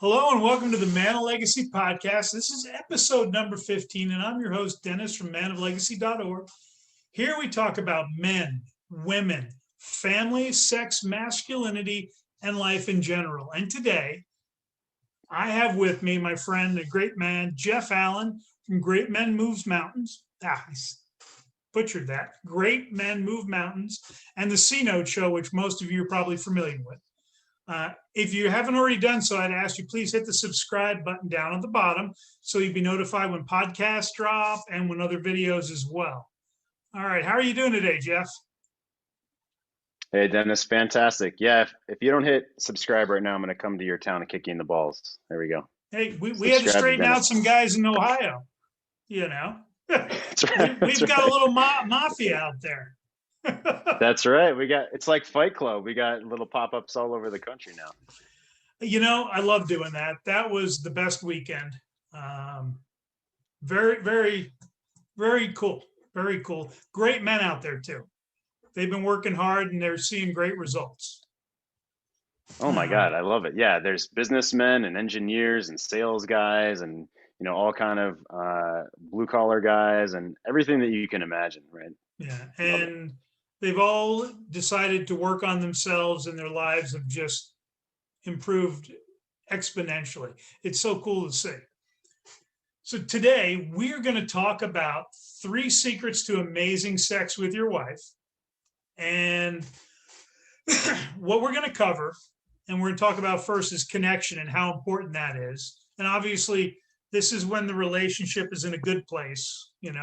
Hello and welcome to the Man of Legacy podcast. This is episode number 15, and I'm your host, Dennis from manoflegacy.org. Here we talk about men, women, family, sex, masculinity, and life in general. And today, I have with me my friend, the great man, Jeff Allen from Great Men Moves Mountains. I butchered that. Great Men Move Mountains, and the C-Note Show, which most of you are probably familiar with. If you haven't already done so, I'd ask you please hit the subscribe button down at the bottom so you'll be notified when podcasts drop and when other videos as well. All right, how are you doing today, Jeff? Hey, Dennis, fantastic. Yeah, if you don't hit subscribe right now, I'm going to come to your town and kick you in the balls. There we go. Hey, we had to straighten out some guys in Ohio, you know. That's right. We've got a little mafia out there. That's right. It's like Fight Club. We got little pop-ups all over the country now. You know, I love doing that. That was the best weekend. Very, very, very cool. Very cool. Great men out there too. They've been working hard and they're seeing great results. Oh my God, I love it. Yeah, there's businessmen and engineers and sales guys and all kind of blue collar guys and everything that you can imagine, right? Yeah, and they've all decided to work on themselves and their lives have just improved exponentially. It's so cool to see. So today we're going to talk about 3 secrets to amazing sex with your wife. And what we're going to cover, and we're going to talk about first, is connection and how important that is. And obviously, this is when the relationship is in a good place, Then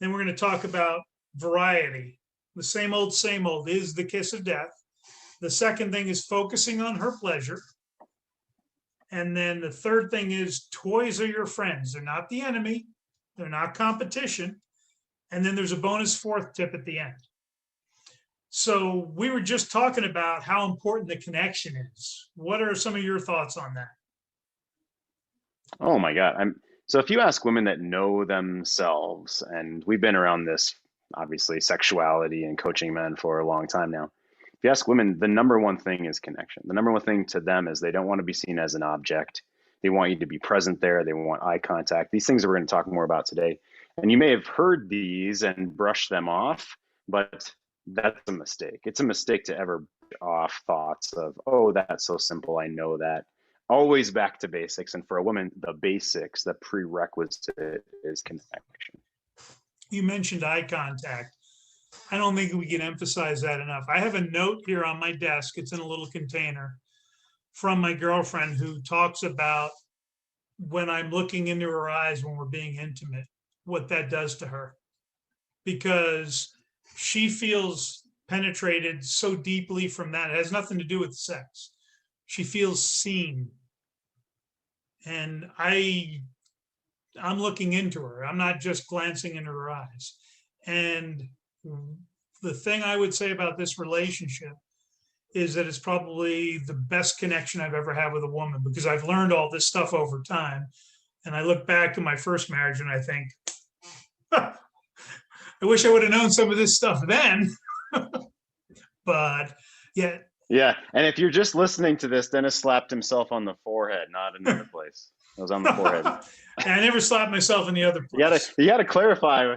we're going to talk about variety. The same old is the kiss of death. The second thing is focusing on her pleasure. And then the third thing is toys are your friends. They're not the enemy. They're not competition. And then there's a bonus 4th tip at the end. So we were just talking about how important the connection is. What are some of your thoughts on that? Oh my God. So if you ask women that know themselves, and we've been around this, obviously, sexuality and coaching men for a long time now. If you ask women, the number one thing is connection. The number one thing to them is they don't want to be seen as an object. They want you to be present there. They want eye contact. These things that we're going to talk more about today. And you may have heard these and brushed them off, but that's a mistake. It's a mistake to ever brush off thoughts of, oh, that's so simple. I know that. Always back to basics. And for a woman, the basics, the prerequisite is connection. You mentioned eye contact. I don't think we can emphasize that enough. I have a note here on my desk. It's in a little container from my girlfriend who talks about when I'm looking into her eyes when we're being intimate, what that does to her. Because she feels penetrated so deeply from that. It has nothing to do with sex. She feels seen. And I'm looking into her. I'm not just glancing into her eyes. And the thing I would say about this relationship is that it's probably the best connection I've ever had with a woman, because I've learned all this stuff over time. And I look back to my first marriage and I think, I wish I would have known some of this stuff then. But yeah. Yeah. And if you're just listening to this, Dennis slapped himself on the forehead, not another place. It was on the forehead. I never slapped myself in the other place. You gotta clarify.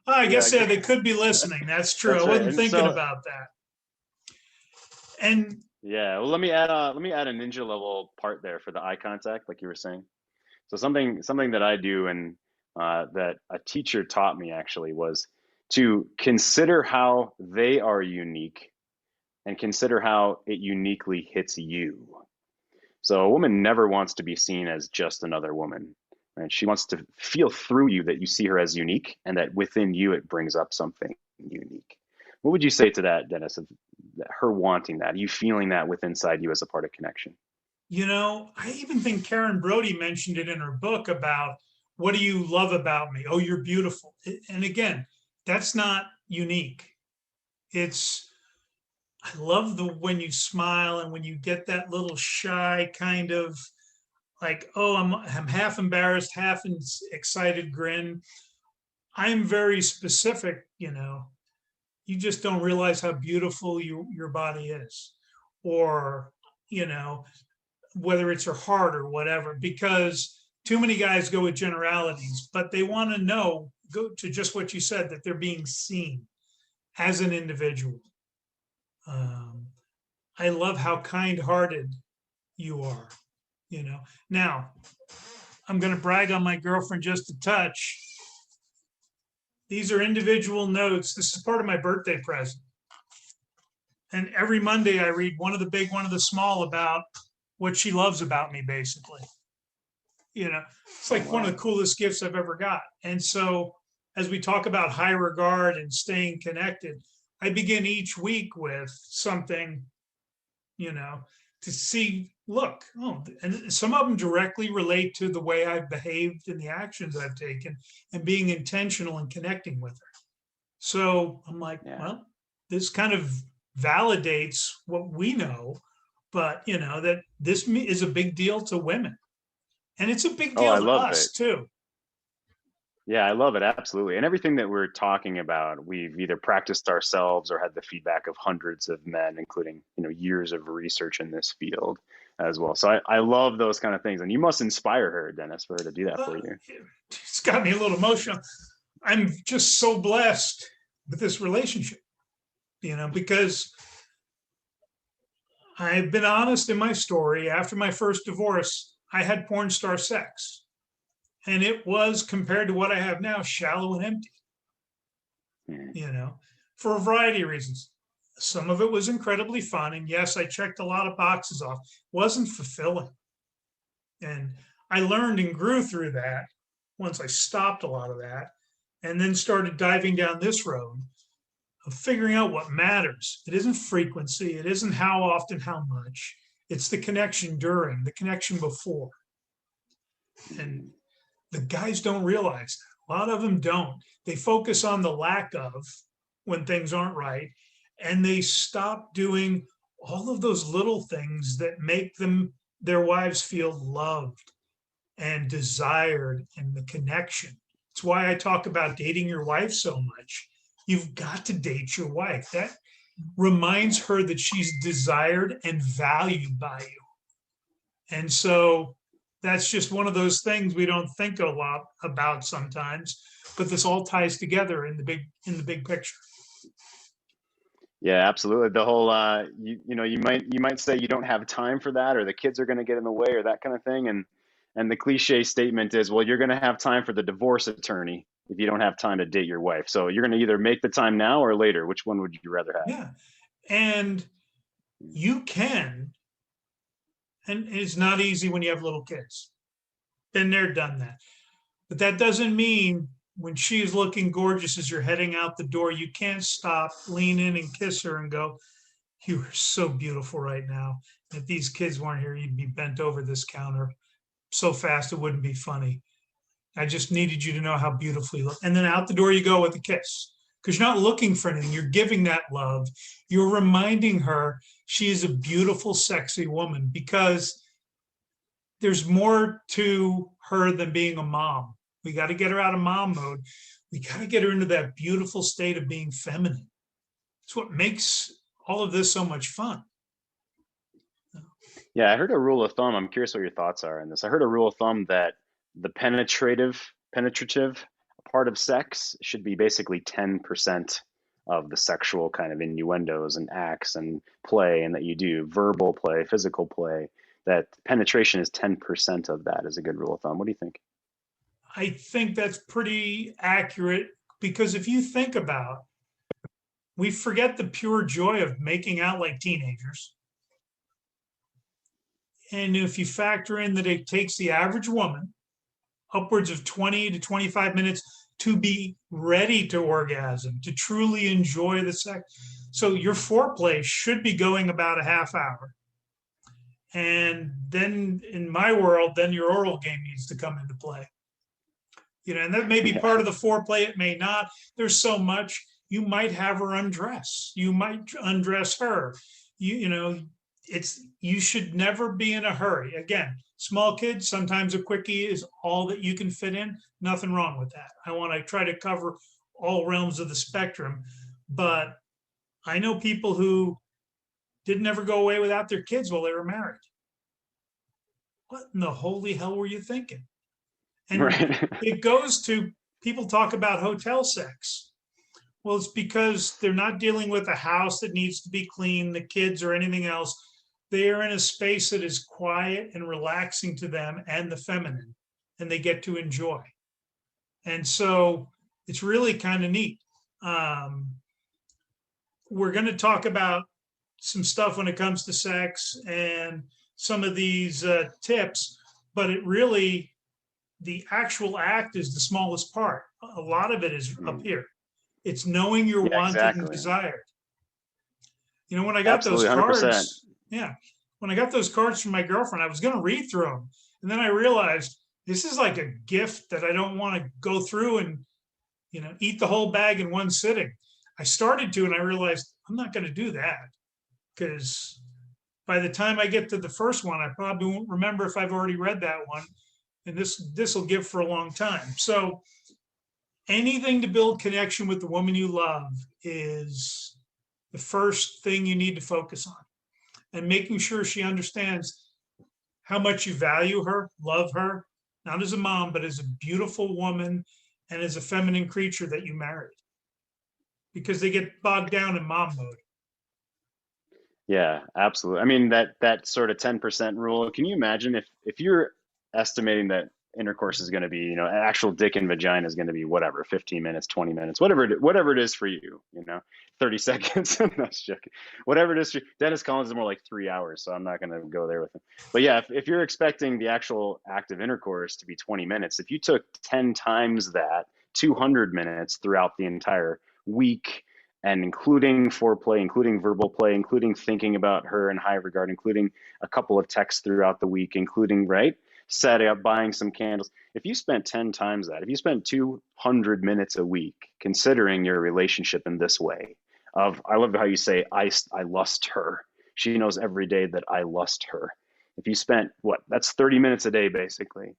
I guess they could be listening. That's true. That's I wasn't thinking about that. And yeah, well, let me add a ninja level part there for the eye contact, like you were saying. So something that I do and that a teacher taught me actually was to consider how they are unique and consider how it uniquely hits you. So a woman never wants to be seen as just another woman, right? She wants to feel through you that you see her as unique and that within you it brings up something unique. What would you say to that, Dennis, of her wanting that, you feeling that within inside you as a part of connection? I even think Karen Brody mentioned it in her book about, what do you love about me? Oh, you're beautiful. And again, that's not unique. I love when you smile and when you get that little shy kind of like, oh, I'm half embarrassed, half excited grin. I'm very specific, you just don't realize how beautiful your body is. Or, whether it's her heart or whatever, because too many guys go with generalities, but they want to know, go to just what you said, that they're being seen as an individual. I love how kind-hearted you are, you know. Now, I'm going to brag on my girlfriend just a touch. These are individual notes. This is part of my birthday present. And every Monday I read one of the big, one of the small, about what she loves about me, basically. You know, it's like one of the coolest gifts I've ever got. And so as we talk about high regard and staying connected, I begin each week with something, you know, to see, look, oh, and some of them directly relate to the way I've behaved and the actions I've taken and being intentional and connecting with her. So I'm like, Yeah. well, this kind of validates what we know, but you know, that this is a big deal to women. And it's a big Oh, deal I to love us it. too. Yeah, I love it. Absolutely. And everything that we're talking about, we've either practiced ourselves or had the feedback of hundreds of men, including, years of research in this field as well. So I love those kind of things. And you must inspire her, Dennis, for her to do that for you. It's got me a little emotional. I'm just so blessed with this relationship, because I've been honest in my story. After my first divorce, I had porn star sex. And it was, compared to what I have now, shallow and empty, for a variety of reasons. Some of it was incredibly fun. And yes, I checked a lot of boxes off. It wasn't fulfilling. And I learned and grew through that once I stopped a lot of that, and then started diving down this road of figuring out what matters. It isn't frequency. It isn't how often, how much. It's the connection during, the connection before. And the guys don't realize that. A lot of them don't. They focus on the lack of when things aren't right, and they stop doing all of those little things that make their wives feel loved and desired, and the connection. It's why I talk about dating your wife so much. You've got to date your wife. That reminds her that she's desired and valued by you. And so that's just one of those things we don't think a lot about sometimes, but this all ties together in the big picture. Yeah, absolutely. The whole, you might say you don't have time for that, or the kids are going to get in the way, or that kind of thing. And the cliche statement is, well, you're going to have time for the divorce attorney if you don't have time to date your wife. So you're going to either make the time now or later. Which one would you rather have? Yeah. And you can, and it's not easy when you have little kids. Been there, done that. But that doesn't mean when she's looking gorgeous as you're heading out the door, you can't stop, lean in and kiss her and go, you are so beautiful right now. If these kids weren't here, you'd be bent over this counter so fast it wouldn't be funny. I just needed you to know how beautiful you look. And then out the door you go with a kiss, because you're not looking for anything. You're giving that love. You're reminding her she is a beautiful, sexy woman, because there's more to her than being a mom. We got to get her out of mom mode. We got to get her into that beautiful state of being feminine. It's what makes all of this so much fun. Yeah, I heard a rule of thumb. I'm curious what your thoughts are on this. I heard a rule of thumb that the penetrative part of sex should be basically 10% of the sexual kind of innuendos and acts and play, and that you do verbal play, physical play, that penetration is 10% of that is a good rule of thumb. What do you think? I think that's pretty accurate, because if you think about, we forget the pure joy of making out like teenagers. And if you factor in that it takes the average woman upwards of 20 to 25 minutes to be ready to orgasm, to truly enjoy the sex. So your foreplay should be going about a half hour. And then in my world, then your oral game needs to come into play. And that may be part of the foreplay. It may not. There's so much. You might have her undress. You might undress her. You should never be in a hurry. Again, small kids, sometimes a quickie is all that you can fit in. Nothing wrong with that. I want to try to cover all realms of the spectrum. But I know people who didn't ever go away without their kids while they were married. what in the holy hell were you thinking? And Right. it goes to, people talk about hotel sex. Well, it's because they're not dealing with a house that needs to be cleaned, the kids or anything else. They are in a space that is quiet and relaxing to them and the feminine, and they get to enjoy. And so it's really kind of neat. Um, we're going to talk about some stuff when it comes to sex and some of these tips, but it really, the actual act is the smallest part. A lot of it is up Mm. here. It's knowing you're Yeah, wanted and exactly. desired. You know, when I got those Absolutely, 100%. cards, yeah, when I got those cards from my girlfriend, I was going to read through them. And then I realized this is like a gift that I don't want to go through and, you know, eat the whole bag in one sitting. I started to, and I realized I'm not going to do that, because by the time I get to the first one, I probably won't remember if I've already read that one. And this will give for a long time. So anything to build connection with the woman you love is the first thing you need to focus on, and making sure she understands how much you value her, love her, not as a mom, but as a beautiful woman and as a feminine creature that you married, because they get bogged down in mom mode. Yeah, absolutely. I mean, that sort of 10% rule. Can you imagine if you're estimating that intercourse is going to be, you know, actual dick and vagina is going to be whatever, 15 minutes, 20 minutes, whatever it is for you, you know, 30 seconds. I'm not joking. Whatever it is for you. Dennis Collins is more like 3 hours, so I'm not going to go there with him. But yeah, if you're expecting the actual act of intercourse to be 20 minutes, if you took 10 times that, 200 minutes throughout the entire week, and including foreplay, including verbal play, including thinking about her in high regard, including a couple of texts throughout the week, including, right, setting up, buying some candles. If you spent 10 times that, if you spent 200 minutes a week considering your relationship in this way, I love how you say, I lust her. She knows every day that I lust her. If you spent, what, that's 30 minutes a day, basically,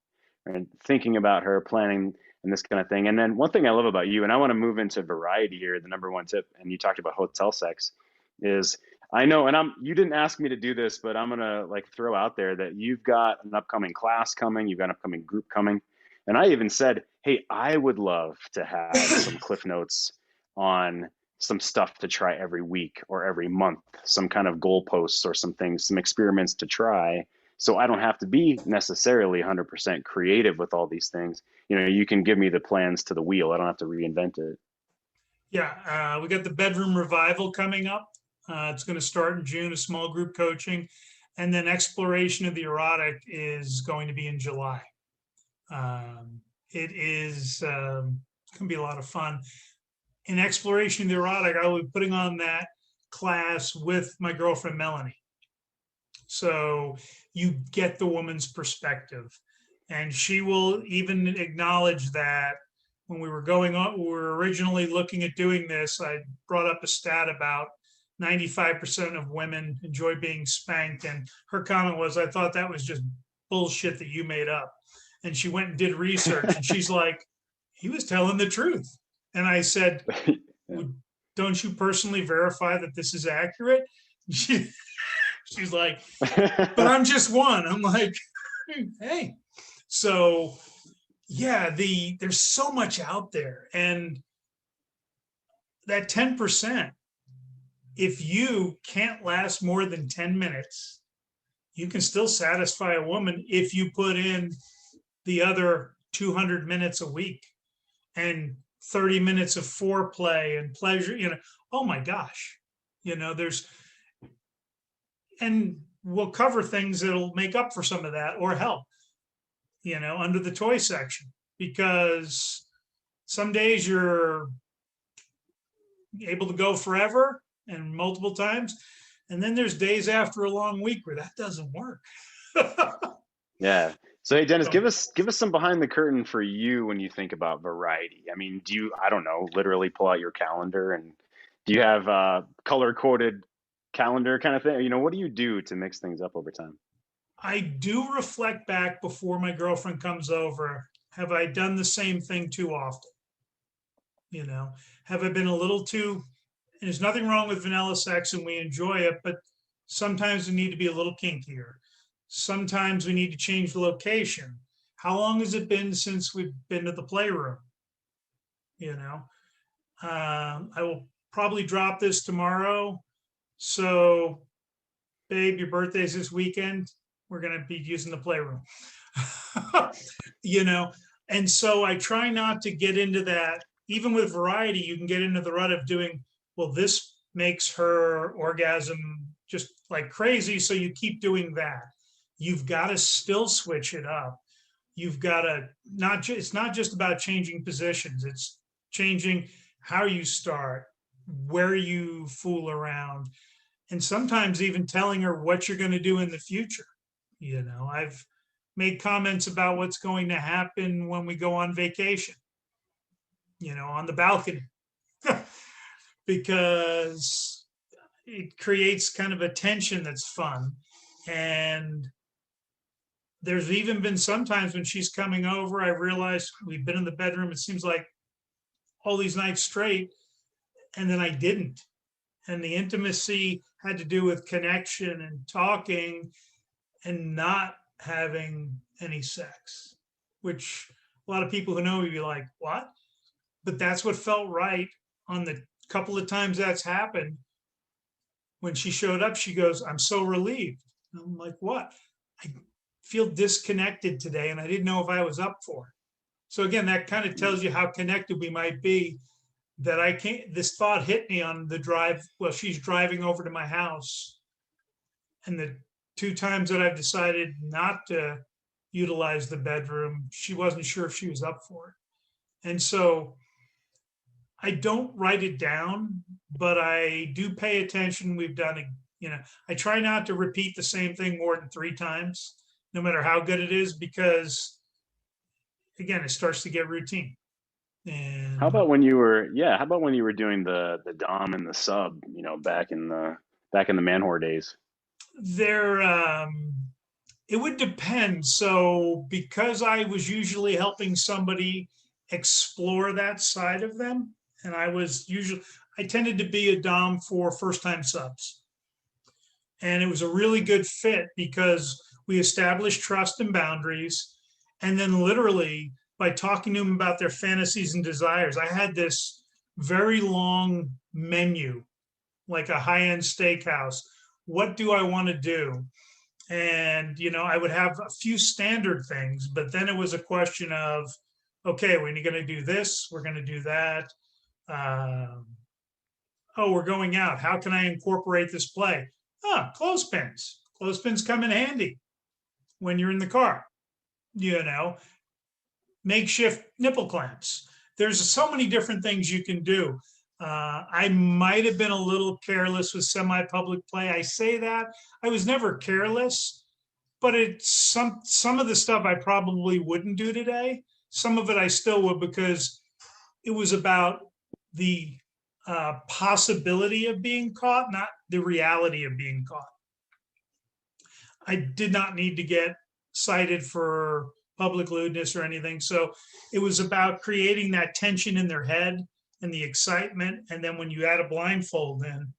and thinking about her, planning and this kind of thing. And then one thing I love about you, and I want to move into variety here, the number one tip, and you talked about hotel sex, is I know, and you didn't ask me to do this, but I'm gonna like throw out there that you've got an upcoming class coming, you've got an upcoming group coming. And I even said, hey, I would love to have some cliff notes on some stuff to try every week or every month, some kind of goalposts or some things, some experiments to try. So I don't have to be necessarily 100% creative with all these things. You know, you can give me the plans to the wheel. I don't have to reinvent it. Yeah, we got the bedroom revival coming up. It's going to start in June, a small group coaching, and then exploration of the erotic is going to be in July. It is going to be a lot of fun. In exploration of the erotic, I will be putting on that class with my girlfriend Melanie. So you get the woman's perspective, and she will even acknowledge that when we were going on, we were originally looking at doing this, I brought up a stat about 95% of women enjoy being spanked. And her comment was, I thought that was just bullshit that you made up. And she went and did research, and she's like, he was telling the truth. And I said, Yeah. don't you personally verify that this is accurate? She's like, but I'm just one. I'm like, hey. So yeah, there's so much out there. And that 10%, if you can't last more than 10 minutes, you can still satisfy a woman if you put in the other 200 minutes a week and 30 minutes of foreplay and pleasure, you know. Oh my gosh, you know, and we'll cover things that'll make up for some of that or help, you know, under the toy section, because some days you're able to go forever and multiple times, and then there's days after a long week where that doesn't work. Yeah. So hey, Dennis, So give us some behind the curtain for you when you think about variety. I mean, do you, I don't know, literally pull out your calendar, and do you have a color coded calendar kind of thing? You know, what do you do to mix things up over time? I do reflect back before my girlfriend comes over. Have I done the same thing too often? You know, have I been a little too, and there's nothing wrong with vanilla sex and we enjoy it, but sometimes we need to be a little kinkier. Sometimes we need to change the location. How long has it been since we've been to the playroom? You know, I will probably drop this tomorrow. So, babe, your birthday's this weekend. We're going to be using the playroom. You know, and so I try not to get into that. Even with variety, you can get into the rut of doing, well, this makes her orgasm just like crazy. So you keep doing that. You've got to still switch it up. You've got to it's not just about changing positions. It's changing how you start, where you fool around, and sometimes even telling her what you're going to do in the future. You know, I've made comments about what's going to happen when we go on vacation, you know, on the balcony, because it creates kind of a tension that's fun. And there's even been sometimes when she's coming over, I realized we've been in the bedroom, it seems like all these nights straight, and then I didn't. And the intimacy had to do with connection and talking and not having any sex, which a lot of people who know me be like, what? But that's what felt right on the couple of times that's happened. When she showed up, she goes, I'm so relieved. And I'm like, what? I feel disconnected today, and I didn't know if I was up for it. So again, that kind of tells you how connected we might be, that I can't, this thought hit me on the drive. Well, she's driving over to my house, and the 2 times that I've decided not to utilize the bedroom, she wasn't sure if she was up for it. And so I don't write it down, but I do pay attention. We've done it, you know, I try not to repeat the same thing more than 3 times, no matter how good it is, because again, it starts to get routine. And How about when you were, yeah, how about when you were doing the dom and the sub, you know, back in the man whore days? there, it would depend. So because I was usually helping somebody explore that side of them, and I tended to be a dom for first time subs. And it was a really good fit because we established trust and boundaries. And then literally by talking to them about their fantasies and desires, I had this very long menu, like a high-end steakhouse. What do I want to do? And, you know, I would have a few standard things, but then it was a question of, okay, we're going to do this, we're going to do that. Oh, we're going out. How can I incorporate this play? Clothespins. Clothespins come in handy when you're in the car, you know, makeshift nipple clamps. There's so many different things you can do. I might have been a little careless with semi-public play. I say that. I was never careless, but it's some of the stuff I probably wouldn't do today. Some of it I still would, because it was about the possibility of being caught, not the reality of being caught. I did not need to get cited for public lewdness or anything. So it was about creating that tension in their head and the excitement. And then when you add a blindfold in,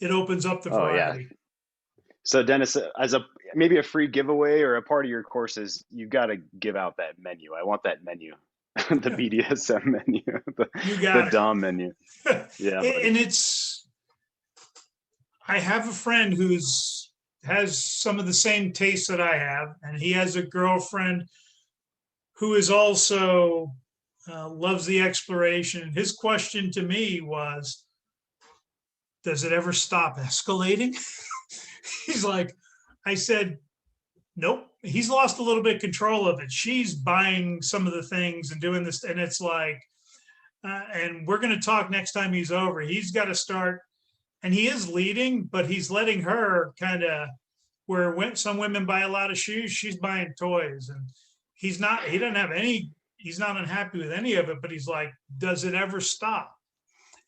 it opens up the variety. Yeah. So Dennis, as maybe a free giveaway or a part of your courses, you've got to give out that menu. I want that menu, the BDSM menu, the dom menu. Yeah. And I have a friend has some of the same tastes that I have, and he has a girlfriend who is also loves the exploration. His question to me was, does it ever stop escalating? He's like, I said, nope. He's lost a little bit of control of it. She's buying some of the things and doing this, and it's like, and we're going to talk next time he's over. He's got to start, and he is leading, but he's letting her kind of, where some women buy a lot of shoes, she's buying toys, and he doesn't have any, he's not unhappy with any of it, but he's like, does it ever stop?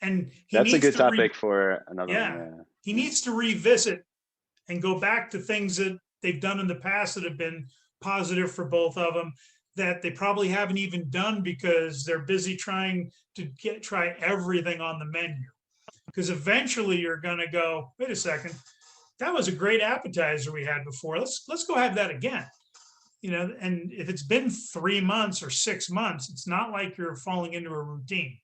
And that's a good topic for another one. Yeah. He needs to revisit and go back to things that they've done in the past that have been positive for both of them, that they probably haven't even done because they're busy trying to try everything on the menu. Because eventually you're going to go, wait a second, that was a great appetizer we had before. Let's go have that again. And if it's been 3 months or 6 months, it's not like you're falling into a routine.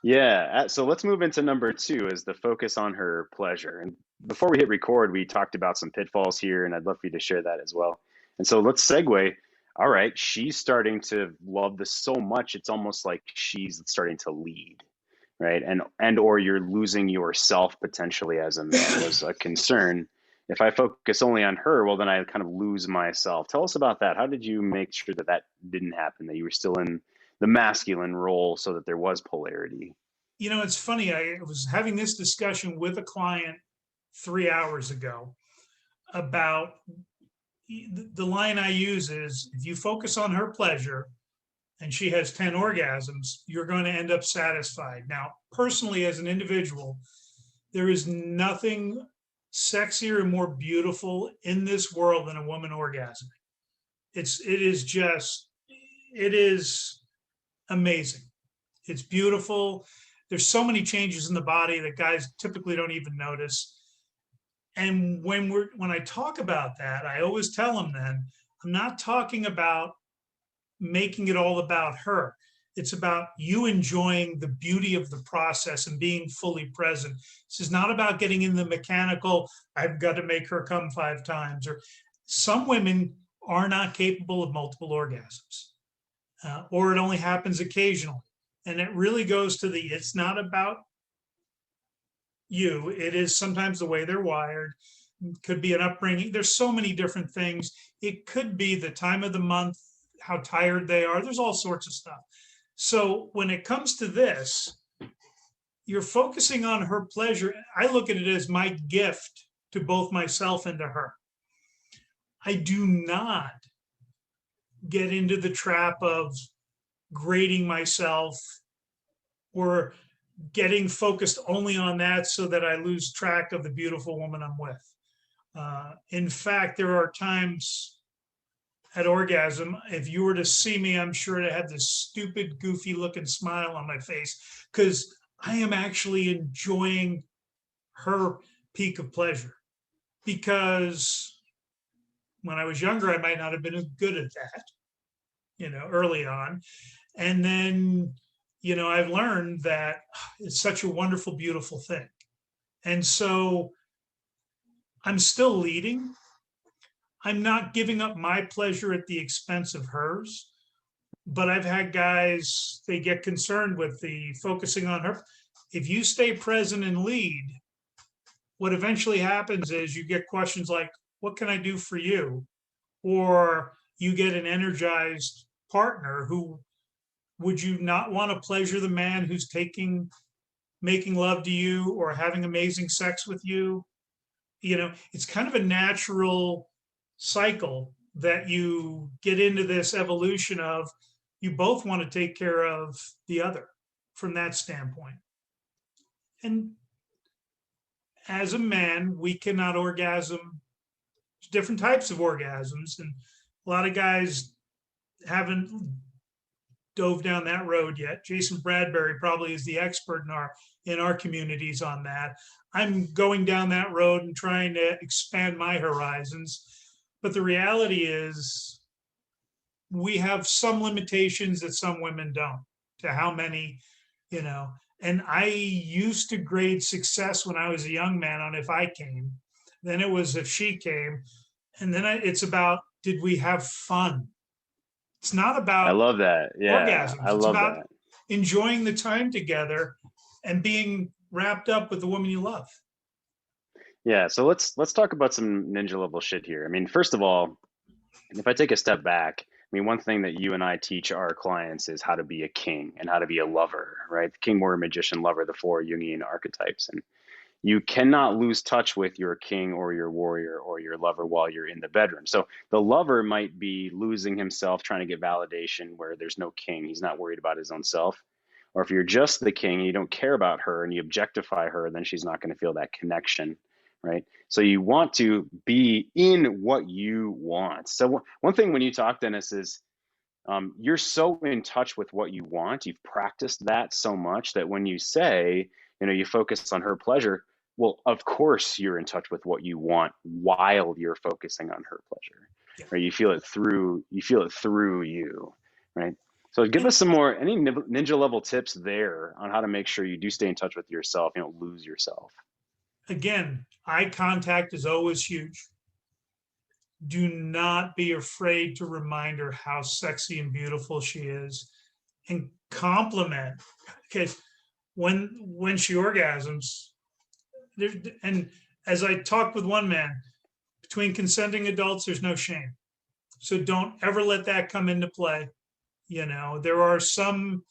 Yeah. So let's move into number two, is the focus on her pleasure. And before we hit record, we talked about some pitfalls here, and I'd love for you to share that as well. And so let's segue. All right, she's starting to love this so much, it's almost like she's starting to lead, right? And or you're losing yourself potentially as a man was a concern. If I focus only on her, well, then I kind of lose myself. Tell us about that. How did you make sure that that didn't happen, that you were still in the masculine role so that there was polarity? It's funny. I was having this discussion with a client 3 hours ago about the line I use is, if you focus on her pleasure and she has 10 orgasms, you're going to end up satisfied. Now, personally, as an individual, there is nothing sexier and more beautiful in this world than a woman orgasming. It is amazing. It's beautiful. There's so many changes in the body that guys typically don't even notice. And when I talk about that, I always tell them, then I'm not talking about making it all about her. It's about you enjoying the beauty of the process and being fully present. This is not about getting in the mechanical, I've got to make her come 5 times. Or some women are not capable of multiple orgasms, or it only happens occasionally. And it really goes to it's not about you. It is sometimes the way they're wired. It could be an upbringing. There's so many different things. It could be the time of the month, how tired they are. There's all sorts of stuff. So when it comes to this, you're focusing on her pleasure. I look at it as my gift to both myself and to her. I do not get into the trap of grading myself or getting focused only on that so that I lose track of the beautiful woman I'm with. In fact, there are times at orgasm, if you were to see me, I'm sure to have this stupid, goofy looking smile on my face, because I am actually enjoying her peak of pleasure. Because when I was younger, I might not have been as good at that, early on. And then, I've learned that it's such a wonderful, beautiful thing. And so I'm still leading. I'm not giving up my pleasure at the expense of hers. But I've had guys, they get concerned with the focusing on her. If you stay present and lead, what eventually happens is you get questions like, what can I do for you? Or you get an energized partner who, would you not want to pleasure the man who's making love to you or having amazing sex with you? It's kind of a natural cycle that you get into this evolution of, you both want to take care of the other from that standpoint. And as a man, we cannot orgasm. There's different types of orgasms, and a lot of guys haven't dove down that road yet. Jason Bradbury probably is the expert in our communities on that. I'm going down that road and trying to expand my horizons. But the reality is, we have some limitations that some women don't, to how many, and I used to grade success when I was a young man on if I came, then it was if she came, and then it's about, did we have fun? It's not I about love that. Yeah, orgasms. I It's love about that. enjoying the time together and being wrapped up with the woman you love. Yeah, so let's talk about some ninja level shit here. I mean, first of all, if I take a step back, I mean, one thing that you and I teach our clients is how to be a king and how to be a lover, right? The king, warrior, magician, lover, the 4 Jungian archetypes. And you cannot lose touch with your king or your warrior or your lover while you're in the bedroom. So the lover might be losing himself trying to get validation where there's no king. He's not worried about his own self. Or if you're just the king and you don't care about her and you objectify her, then she's not going to feel that connection, right? So you want to be in what you want. So one thing when you talk, Dennis, is you're so in touch with what you want. You've practiced that so much that when you say, you focus on her pleasure, Well, of course you're in touch with what you want while you're focusing on her pleasure, Yeah. right? You feel it through you, right? So give And us some more, any ninja level tips there on how to make sure you do stay in touch with yourself, you don't lose yourself. again, eye contact is always huge. Do not be afraid to remind her how sexy and beautiful she is, and compliment. Because when she orgasms, there, and as I talked with one man, between consenting adults, there's no shame. So don't ever let that come into play. You know, there are some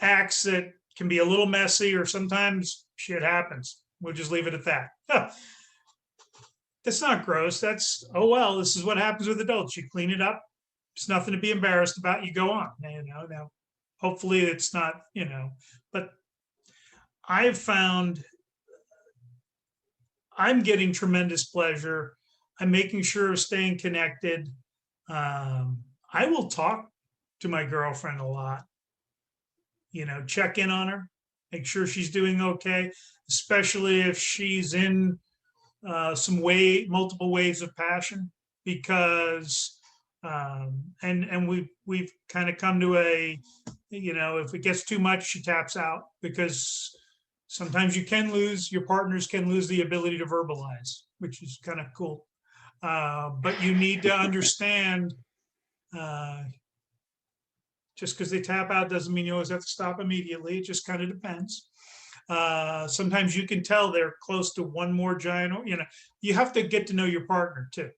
acts that can be a little messy, or sometimes shit happens. We'll just leave it at that. That's not gross. That's, oh, well, this is what happens with adults. You clean it up. It's nothing to be embarrassed about. You go on, you know. Now, hopefully it's not, you know, but I've found I'm getting tremendous pleasure. I'm making sure of staying connected. I will talk to my girlfriend a lot, you know, check in on her, make sure she's doing okay, especially if she's in multiple waves of passion, because and we've kind of come to a, you know, if it gets too much, she taps out, because sometimes your partners can lose the ability to verbalize, which is kind of cool. But you need to understand, just because they tap out doesn't mean you always have to stop immediately. It just kind of depends. Sometimes you can tell they're close to one more giant, you know, you have to get to know your partner too.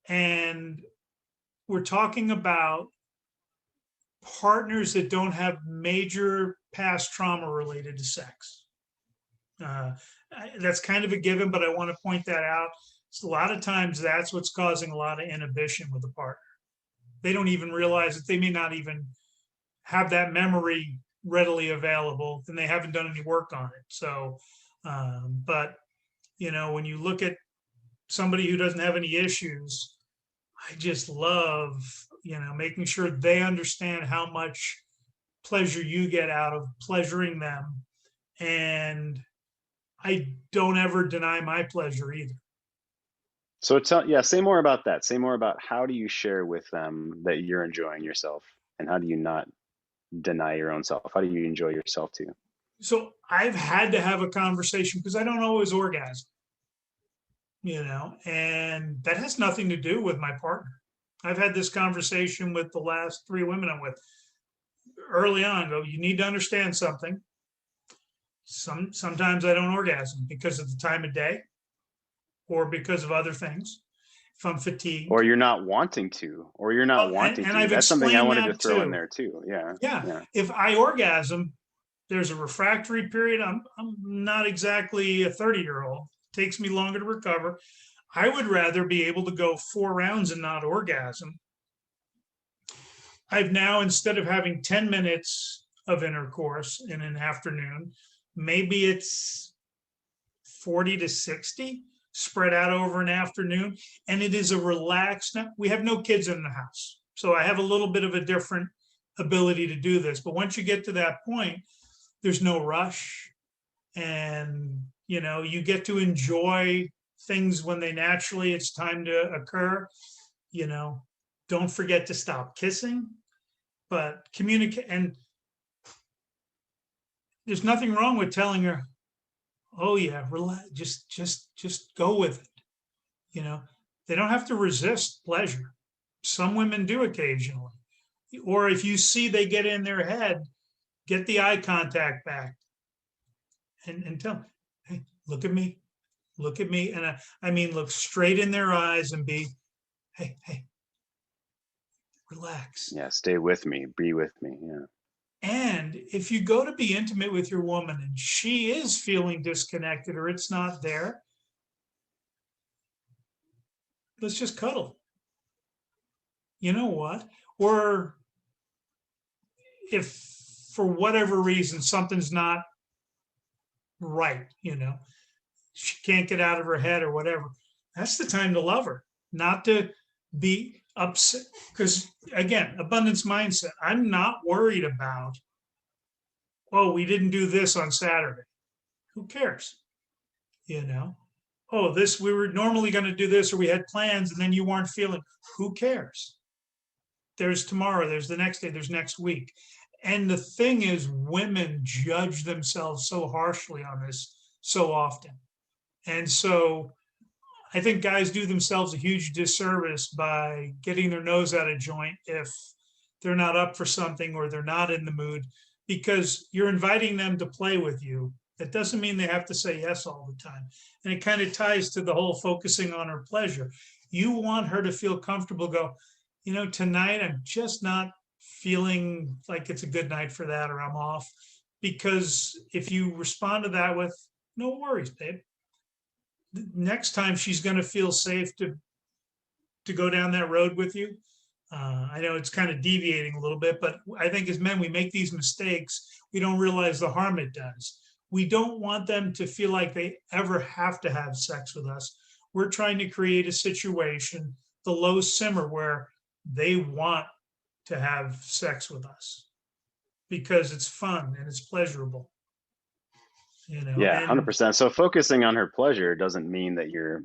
And we're talking about partners that don't have major past trauma related to sex. That's kind of a given, but I want to point that out. So a lot of times that's what's causing a lot of inhibition with a partner. They don't even realize that they may not even have that memory readily available, and they haven't done any work on it. So, but you know, when you look at somebody who doesn't have any issues, I just love, you know, making sure they understand how much pleasure you get out of pleasuring them. And I don't ever deny my pleasure either. So say more about that. Say more about how do you share with them that you're enjoying yourself, and how do you not deny your own self? How do you enjoy yourself too? So I've had to have a conversation, because I don't always orgasm, you know, and that has nothing to do with my partner. I've had this conversation with the last 3 women I'm with early on. Go, you need to understand something. Sometimes I don't orgasm because of the time of day, or because of other things. If I'm fatigued, Or you're not wanting to, or you're not well, wanting and to. I've That's something I explained wanted to that throw in too. there too. Yeah. Yeah, Yeah. if I orgasm, there's a refractory period. I'm not exactly a 30-year-old. It takes me longer to recover. I would rather be able to go 4 rounds and not orgasm. I've now, instead of having 10 minutes of intercourse in an afternoon, maybe it's 40 to 60 spread out over an afternoon. And it is a relaxed, we have no kids in the house, so I have a little bit of a different ability to do this. But once you get to that point, there's no rush. And, you know, you get to enjoy things when they naturally, it's time to occur. You know, don't forget to stop kissing, but communicate. And there's nothing wrong with telling her, oh yeah, relax, just go with it. You know, they don't have to resist pleasure. Some women do occasionally. Or if you see they get in their head, get the eye contact back, and tell them, hey, look at me, look at me. And I mean, look straight in their eyes and be, hey, relax. Yeah. Stay with me. Be with me. Yeah. And if you go to be intimate with your woman and she is feeling disconnected, or it's not there, let's just cuddle. You know what? Or if for whatever reason something's not right, you know, she can't get out of her head or whatever, that's the time to love her, not to be upset. Because again, abundance mindset, I'm not worried about, oh, we didn't do this on Saturday. Who cares? You know, oh, we were normally going to do this, or we had plans and then you weren't feeling, who cares? There's tomorrow, there's the next day, there's next week. And the thing is, women judge themselves so harshly on this so often. And so I think guys do themselves a huge disservice by getting their nose out of joint if they're not up for something or they're not in the mood, because you're inviting them to play with you. That doesn't mean they have to say yes all the time. And it kind of ties to the whole focusing on her pleasure. You want her to feel comfortable, go, you know, tonight I'm just not feeling like it's a good night for that, or I'm off. Because if you respond to that with, no worries, babe, next time she's going to feel safe to go down that road with you. I know it's kind of deviating a little bit, but I think as men, we make these mistakes. We don't realize the harm it does. We don't want them to feel like they ever have to have sex with us. We're trying to create a situation, the low simmer, where they want to have sex with us because it's fun and it's pleasurable. You know, Yeah, and 100%. So focusing on her pleasure doesn't mean that you're,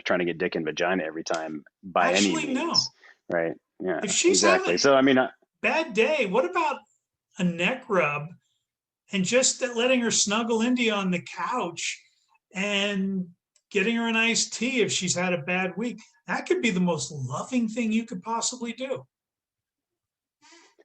trying to get dick and vagina every time by any actually, no. means, right? Yeah, If she's exactly. having So I mean, bad day, what about a neck rub and just letting her snuggle into you on the couch and getting her an iced tea if she's had a bad week? That could be the most loving thing you could possibly do.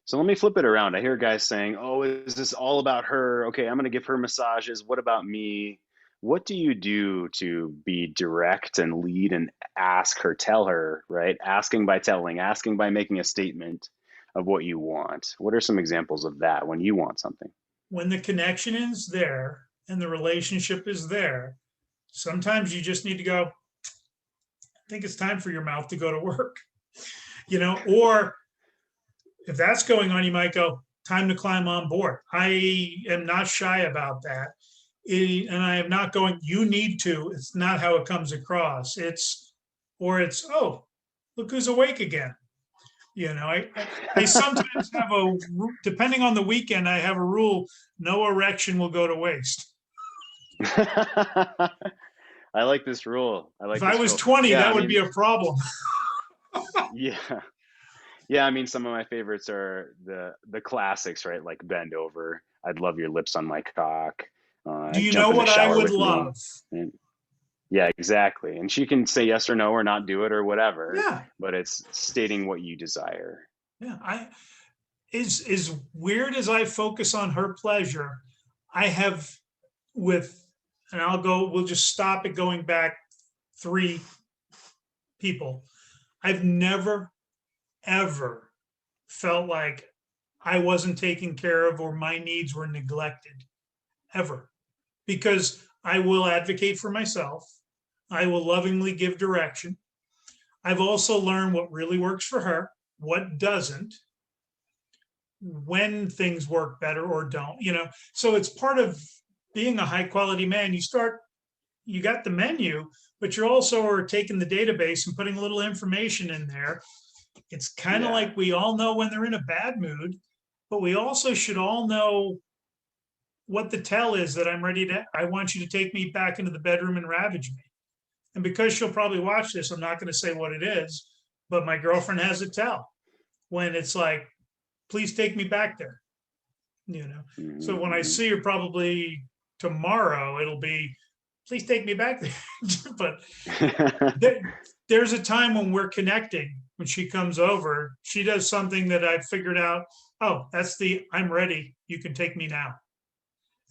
so let me flip it around. I hear guys saying, "Oh, is this all about her? Okay, I'm going to give her massages. What about me?" What do you do to be direct and lead and ask her, tell her, right? Asking by telling, asking by making a statement of what you want. What are some examples of that when you want something? When the connection is there and the relationship is there, sometimes you just need to go, I think it's time for your mouth to go to work, or if that's going on, you might go, time to climb on board. I am not shy about that. And I am not going, you need to. It's not how it comes across. Oh, look who's awake again. I sometimes have depending on the weekend, I have a rule, no erection will go to waste. I like this rule. I like If this I was rule. 20, Yeah, that would be a problem. yeah. Yeah, I mean, some of my favorites are the classics, right? Like bend over. I'd love your lips on my cock. Do you know Jump in the what I shower would with me. love? And yeah, exactly. And she can say yes or no or not do it or whatever, Yeah. but it's stating what you desire. Yeah. As weird as I focus on her pleasure, I have we'll just stop it going back 3 people. I've never, ever felt like I wasn't taken care of or my needs were neglected, ever. Because I will advocate for myself. I will lovingly give direction. I've also learned what really works for her, what doesn't, when things work better or don't, So it's part of being a high quality man. You got the menu, but you're also are taking the database and putting a little information in there. It's kind of Yeah. like we all know when they're in a bad mood, but we also should all know what the tell is that I want you to take me back into the bedroom and ravage me. And because she'll probably watch this, I'm not going to say what it is, but my girlfriend has a tell when it's like, please take me back there. Mhm, So when I see her probably tomorrow, it'll be, please take me back there. But there's a time when we're connecting. When she comes over, she does something that I've figured out. Oh, that's I'm ready. You can take me now.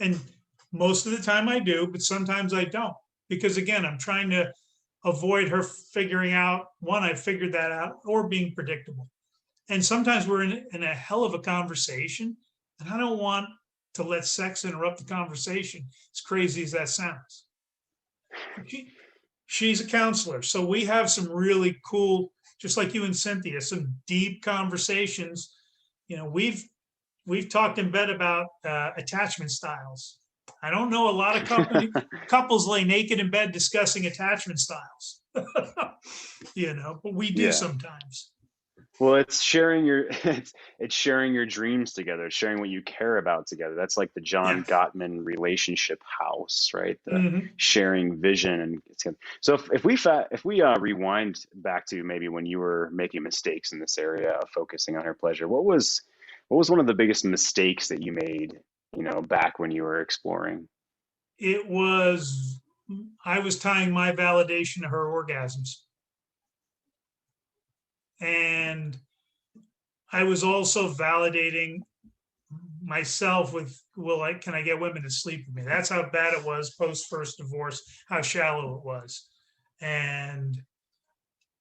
And most of the time I do, but sometimes I don't. Because again, I'm trying to avoid her figuring out, one, I figured that out, or being predictable. And sometimes we're in a hell of a conversation, and I don't want to let sex interrupt the conversation, as crazy as that sounds. She's a counselor, so we have some really cool, just like you and Cynthia, some deep conversations. We've talked in bed about attachment styles. I don't know a lot of couples lay naked in bed discussing attachment styles, but we do Yeah. sometimes. Well, it's sharing your it's sharing your dreams together, it's sharing what you care about together. That's like the Yeah. John Gottman relationship house, right? The Mhm. sharing vision and so if we rewind back to maybe when you were making mistakes in this area of focusing on her pleasure, what was one of the biggest mistakes that you made, you know, back when you were exploring? It was, I was tying my validation to her orgasms. And I was also validating myself with, well, like, can I get women to sleep with me? That's how bad it was post first divorce, how shallow it was. And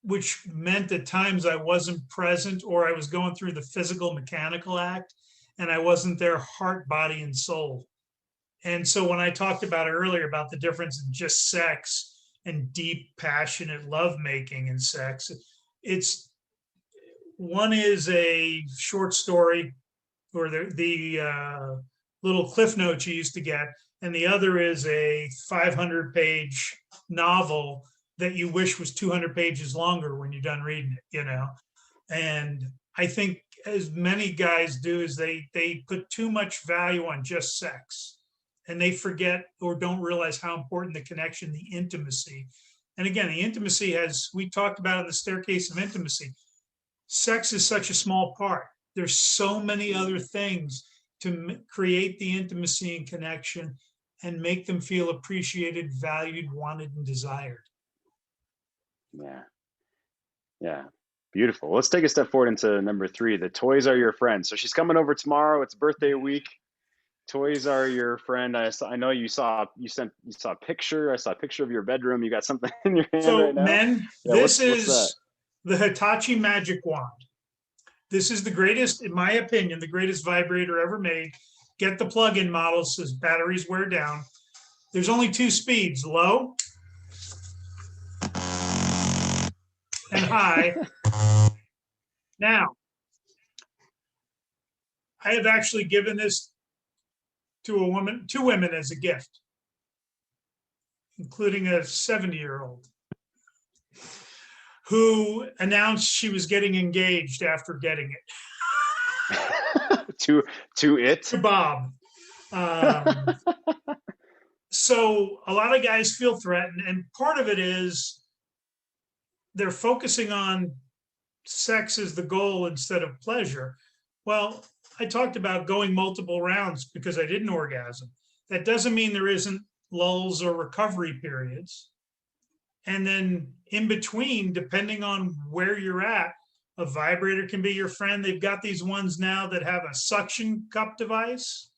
which meant at times I wasn't present, or I was going through the physical mechanical act and I wasn't there heart, body, and soul. And so when I talked about it earlier about the difference in just sex and deep, passionate lovemaking and sex, it's one is a short story or the little cliff notes you used to get, and the other is a 500-page novel that you wish was 200 pages longer when you're done reading it, you know. And I think as many guys do is they put too much value on just sex, and they forget or don't realize how important the connection, the intimacy. And again, the intimacy, has we talked about in the staircase of intimacy, sex is such a small part. There's so many other things to create the intimacy and connection and make them feel appreciated, valued, wanted, and desired. Yeah. Yeah. Beautiful. Let's take a step forward into number three. The toys are your friends. So she's coming over tomorrow. It's birthday week. Toys are your friend. I know you saw a picture. I saw a picture of your bedroom. You got something in your hand So, right now. men, Yeah, this what's that? is the Hitachi Magic Wand. This is the greatest, in my opinion, the greatest vibrator ever made. Get the plug-in models as batteries wear down. There's only two speeds, low and high. Now, I have actually given this to a woman, two women as a gift, including a 70-year-old who announced she was getting engaged after getting it. To it. To Bob. So a lot of guys feel threatened, and part of it is they're focusing on sex as the goal instead of pleasure. Well, I talked about going multiple rounds because I didn't orgasm. That doesn't mean there isn't lulls or recovery periods. And then in between, depending on where you're at, a vibrator can be your friend. They've got these ones now that have a suction cup device.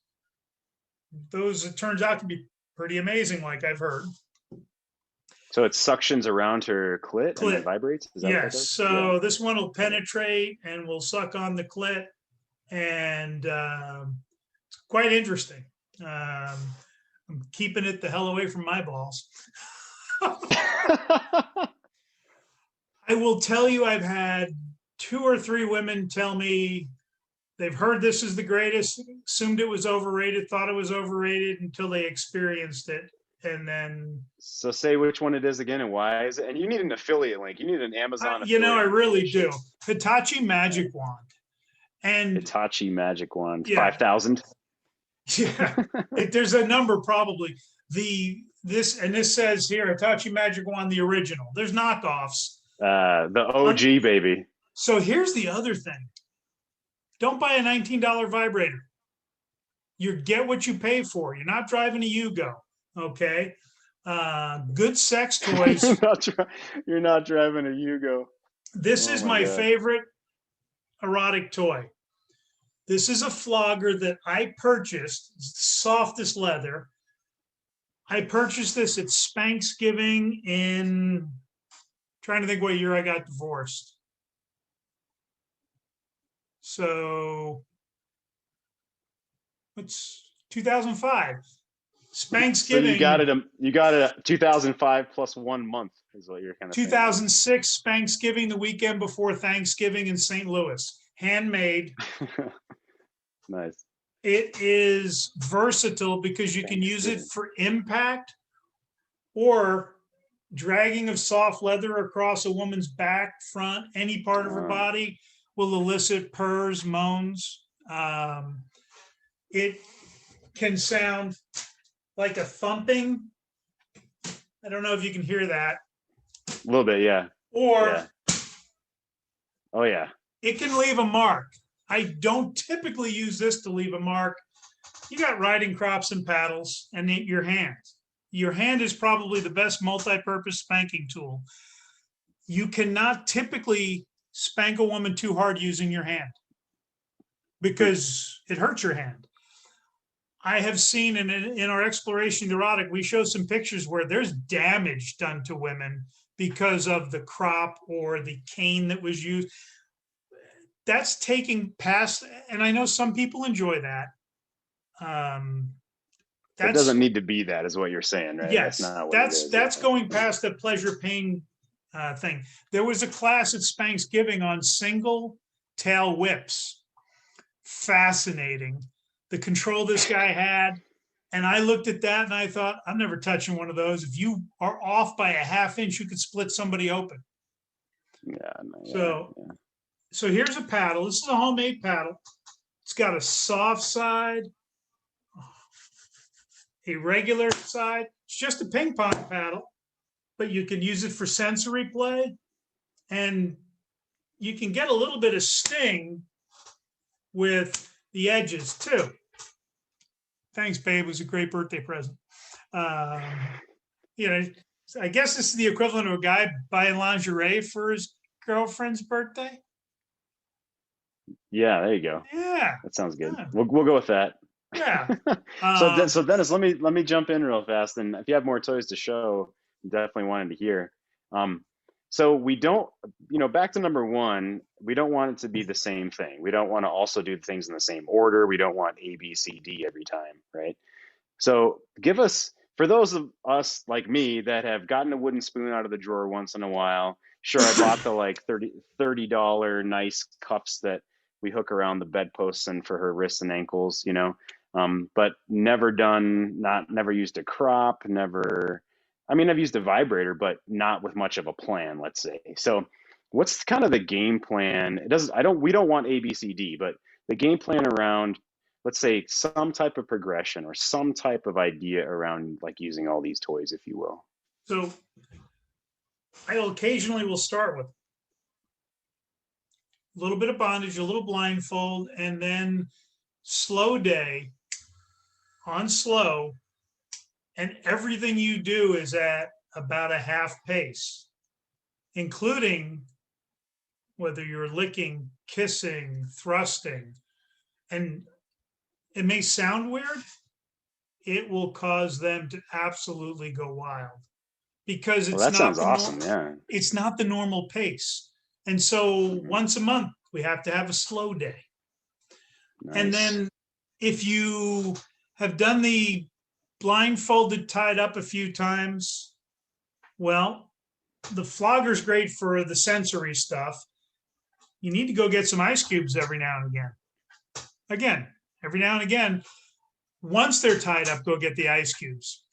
Those, it turns out, to be pretty amazing, like I've heard. So it suctions around her clit and then vibrates? Is that what that Yes. does? So Yeah. this one will penetrate and will suck on the clit, and it's quite interesting. I'm keeping it the hell away from my balls. I will tell you, I've had 2 or 3 women tell me they've heard this is the greatest, assumed it was overrated, thought it was overrated until they experienced it. And then, So say which one it is again and why is it? And you need an affiliate link. You need an Amazon you know, I affiliate really link. do. Hitachi Magic Wand. And Hitachi Magic Wand. Yeah. 5,000. yeah, there's a number probably. This says here Hitachi Magic Wand, the original. There's knockoffs. The OG, baby. So here's the other thing. Don't buy a $19 vibrator. You get what you pay for. You're not driving a Yugo, okay? Good sex toys. You're not driving a Yugo. This is my favorite erotic toy. This is a flogger that I purchased, softest leather. I purchased this at Spanksgiving in, trying to think what year I got divorced. So it's 2005. Spanksgiving. So you got it 2005 plus 1 month is what you're kind of 2006 Spanksgiving, the weekend before Thanksgiving in St. Louis. Handmade. Nice. It is versatile because you can use it for impact or dragging of soft leather across a woman's back, front, any part of her body will elicit purrs, moans. It can sound like a thumping. I don't know if you can hear that. A little bit, yeah. Or Yeah. Oh yeah. it can leave a mark. I don't typically use this to leave a mark. You got riding crops and paddles and your hand. Your hand is probably the best multi-purpose spanking tool. You cannot typically spank a woman too hard using your hand because it hurts your hand. I have seen in our exploration of the erotic, we show some pictures where there's damage done to women because of the crop or the cane that was used. That's taking past, and I know some people enjoy that. It doesn't need to be that, is what you're saying, right? Yes, that's not what it is. that's going past the pleasure pain thing. There was a class at Spanksgiving on single tail whips. Fascinating. The control this guy had. And I looked at that and I thought, I'm never touching one of those. If you are off by a half inch, you could split somebody open. Yeah. So here's a paddle. This is a homemade paddle. It's got a soft side, a regular side. It's just a ping pong paddle, but you can use it for sensory play. And you can get a little bit of sting with the edges too. Thanks, babe. It was a great birthday present. You know, I guess this is the equivalent of a guy buying lingerie for his girlfriend's birthday. Yeah, there you go. Yeah, that sounds good. Yeah. We'll go with that. Yeah. So Dennis, let me jump in real fast, and if you have more toys to show, definitely wanted to hear. So we don't, back to number one, we don't want it to be the same thing. We don't want to also do things in the same order. We don't want A, B, C, D every time, right? So give us, for those of us like me that have gotten a wooden spoon out of the drawer once in a while, sure, I bought the like $30 nice cups that we hook around the bedposts and for her wrists and ankles, but never used a crop, I've used a vibrator, but not with much of a plan, let's say. So what's kind of the game plan? We don't want A, B, C, D, but the game plan around, let's say, some type of progression or some type of idea around like using all these toys, if you will. So I occasionally will start with a little bit of bondage, a little blindfold, and then slow day on slow. And everything you do is at about a half pace, including whether you're licking, kissing, thrusting. And it may sound weird. It will cause them to absolutely go wild because it's that sounds awesome. Yeah. It's not the normal pace. And so once a month, we have to have a slow day. Nice. And then if you have done the blindfolded, tied up a few times, well, the flogger's great for the sensory stuff. You need to go get some ice cubes every now and again. Every now and again, once they're tied up, go get the ice cubes.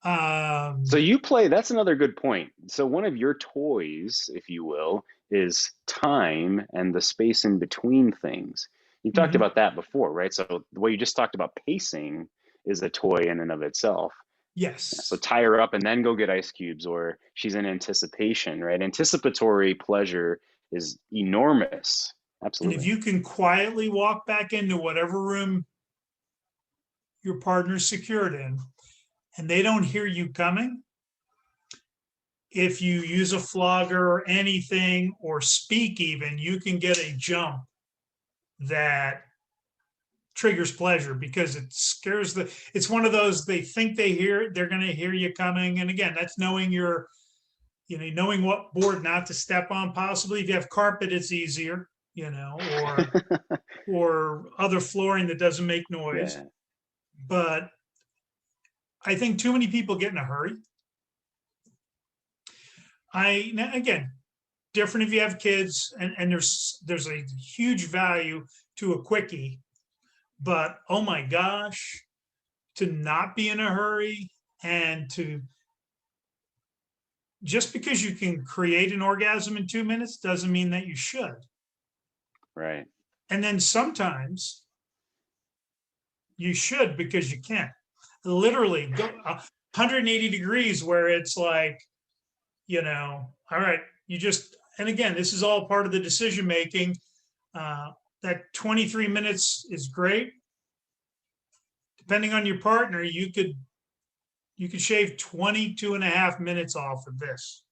So you play, that's another good point. So one of your toys, if you will, is time and the space in between things. You've talked about that before, right? So the way you just talked about pacing is a toy in and of itself. Yes. So tie her up and then go get ice cubes, or she's in anticipation, right? Anticipatory pleasure is enormous. Absolutely. And if you can quietly walk back into whatever room your partner's secured in, and they don't hear you coming, if you use a flogger or anything, or speak even, you can get a jump that triggers pleasure because it scares it's one of those, they think they're going to hear you coming. And again, that's knowing knowing what board not to step on. Possibly if you have carpet, it's easier, or other flooring that doesn't make noise. Yeah. But I think too many people get in a hurry. Again, different if you have kids, and there's a huge value to a quickie, but oh my gosh, to not be in a hurry and to just because you can create an orgasm in 2 minutes doesn't mean that you should. Right. And then sometimes you should because you can. Literally go 180 degrees where it's like, all right, you just, and again, this is all part of the decision making. That 23 minutes is great. Depending on your partner, you could shave 22.5 minutes off of this.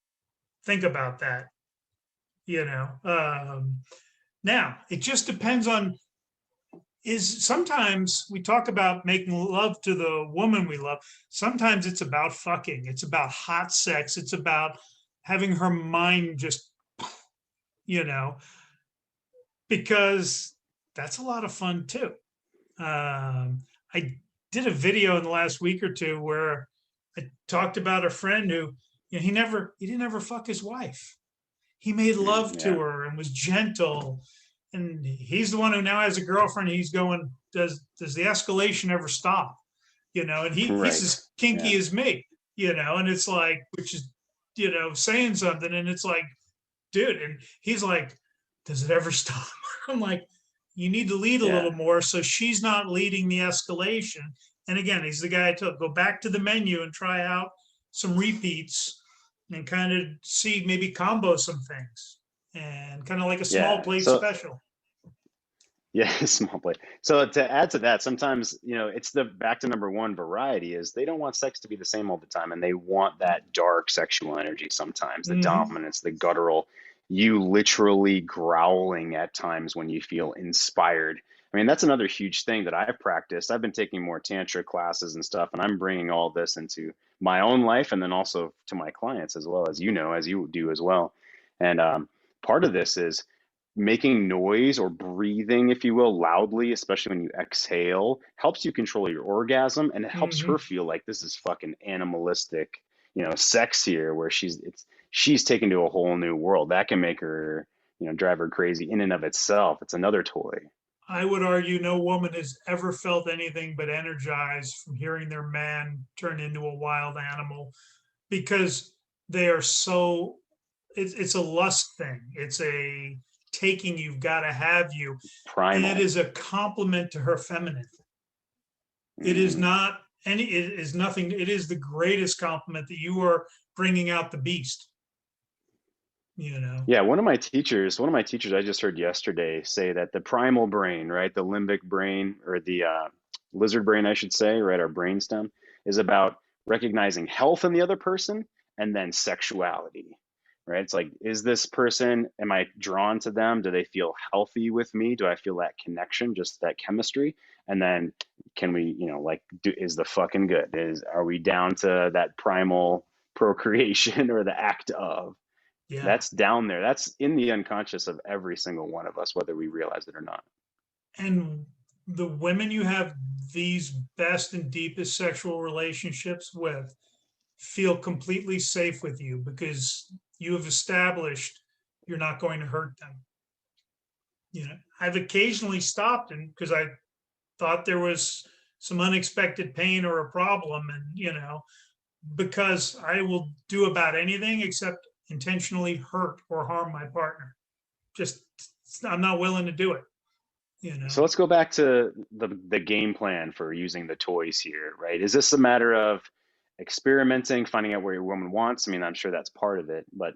Think about that. Now it just depends on, sometimes we talk about making love to the woman we love. Sometimes it's about fucking, it's about hot sex, it's about having her mind just, because that's a lot of fun too. I did a video in the last week or two where I talked about a friend who, he didn't ever fuck his wife. He made love to her and was gentle. And he's the one who now has a girlfriend. He's going, does the escalation ever stop? And he's as kinky as me, and it's like, which is, saying something. And it's like, dude, and he's like, does it ever stop? I'm like, you need to lead a little more so she's not leading the escalation. And again, he's the guy I told, go back to the menu and try out some repeats and kind of see, maybe combo some things and kind of like a small plate special. Yeah, small plate. So to add to that, sometimes, it's the back to number one variety is they don't want sex to be the same all the time. And they want that dark sexual energy sometimes, the dominance, the guttural, you literally growling at times when you feel inspired. I mean, that's another huge thing that I've practiced. I've been taking more tantra classes and stuff, and I'm bringing all this into my own life and then also to my clients as well, as you do as well. And part of this is making noise or breathing, if you will, loudly, especially when you exhale, helps you control your orgasm, and it helps her feel like this is fucking animalistic, sex here, where she's taken to a whole new world. That can make her, drive her crazy in and of itself. It's another toy. I would argue no woman has ever felt anything but energized from hearing their man turn into a wild animal, because they are so, it's a lust thing. It's a taking, you've got to have you. Primal. And it is a compliment to her feminine. It is not any, it is nothing. It is the greatest compliment that you are bringing out the beast. Yeah, one of my teachers I just heard yesterday say that the primal brain, right, the limbic brain, or the lizard brain, I should say, right, our brainstem, is about recognizing health in the other person and then sexuality, right? It's like, is this person, am I drawn to them? Do they feel healthy with me? Do I feel that connection, just that chemistry? And then can we, is the fucking good? Are we down to that primal procreation or the act of? Yeah. That's down there. That's in the unconscious of every single one of us, whether we realize it or not. And the women you have these best and deepest sexual relationships with feel completely safe with you because you have established you're not going to hurt them. I've occasionally stopped and because I thought there was some unexpected pain or a problem, and because I will do about anything except intentionally hurt or harm my partner. Just, I'm not willing to do it. So let's go back to the game plan for using the toys here, right? Is this a matter of experimenting, finding out where your woman wants? I mean, I'm sure that's part of it, but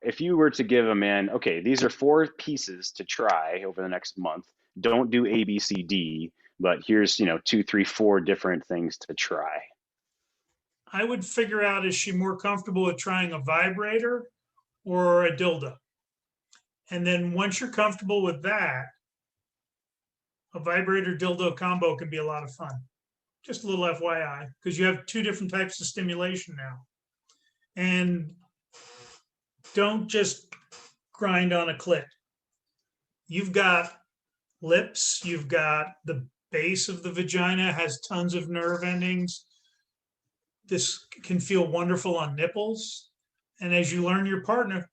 if you were to give a man, okay, these are 4 pieces to try over the next month, don't do A, B, C, D, but here's, 2, 3, 4 different things to try. I would figure out, is she more comfortable with trying a vibrator or a dildo? And then once you're comfortable with that, a vibrator dildo combo can be a lot of fun. Just a little FYI, because you have 2 different types of stimulation now. And don't just grind on a clit. You've got lips, you've got the base of the vagina has tons of nerve endings. This can feel wonderful on nipples. And as you learn your partner,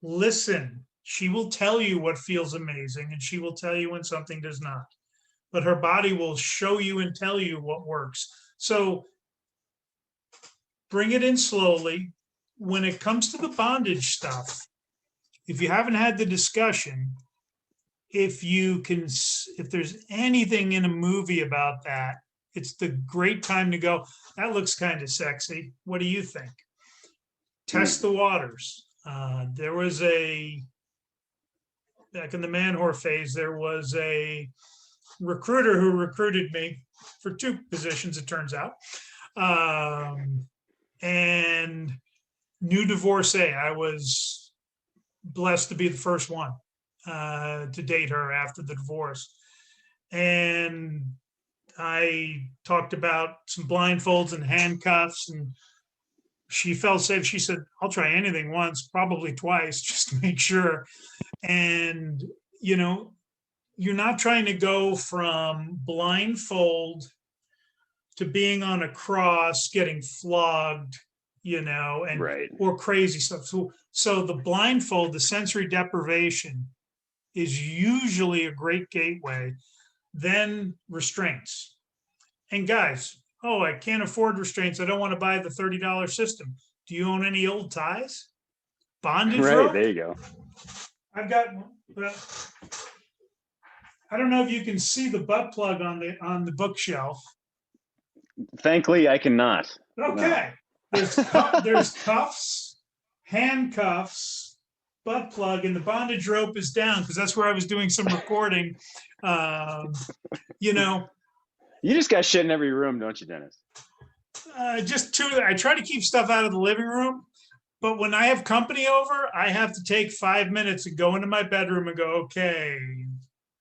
listen, she will tell you what feels amazing and she will tell you when something does not. But her body will show you and tell you what works. So bring it in slowly. when it comes to the bondage stuff, if you haven't had the discussion, if there's anything in a movie about that, it's the great time to go, that looks kind of sexy. What do you think? Test the waters. There was back in the man whore phase, there was a recruiter who recruited me for 2 positions, it turns out. And new divorcee. I was blessed to be the first one to date her after the divorce. And I talked about some blindfolds and handcuffs, and she felt safe. She said, I'll try anything once, probably twice, just to make sure. And, you're not trying to go from blindfold to being on a cross, getting flogged, and Right. or crazy stuff. So the blindfold, the sensory deprivation, is usually a great gateway. Then restraints. And guys, I can't afford restraints. I don't want to buy the $30 system. Do you own any old ties? Bondage Right. rope? There you go. I've got. I don't know if you can see the butt plug on the bookshelf. Thankfully, I cannot. Okay. No. There's cuffs, handcuffs, butt plug, and the bondage rope is down because that's where I was doing some recording. You just got shit in every room, don't you, Dennis? Just 2. I try to keep stuff out of the living room, but when I have company over, I have to take 5 minutes and go into my bedroom and go, okay,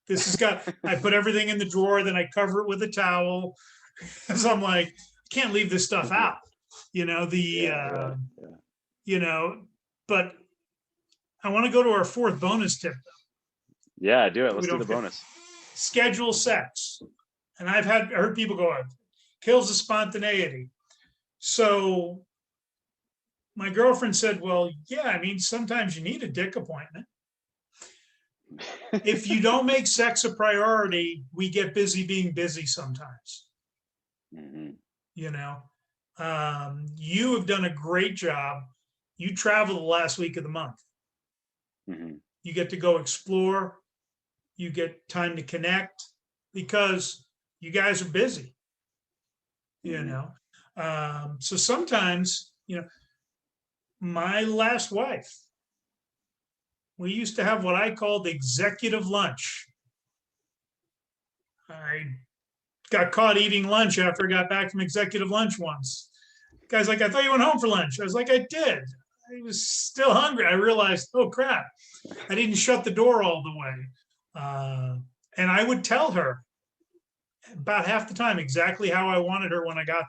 this has got, I put everything in the drawer, then I cover it with a towel. So I'm like, I can't leave this stuff out, but I want to go to our 4th bonus tip. Yeah, do it. Let's do the bonus. Schedule sex. And I've heard people go, kills the spontaneity. So my girlfriend said, well, yeah, I mean, sometimes you need a dick appointment. If you don't make sex a priority, we get busy being busy sometimes. Mm-hmm. You have done a great job. You travel the last week of the month. Mm-hmm. You get to go explore. You get time to connect because you guys are busy. So sometimes, my last wife, we used to have what I called executive lunch. I got caught eating lunch after I got back from executive lunch once. The guy's like, I thought you went home for lunch. I was like, I did. I was still hungry. I realized, oh crap, I didn't shut the door all the way. And I would tell her about half the time exactly how I wanted her when I got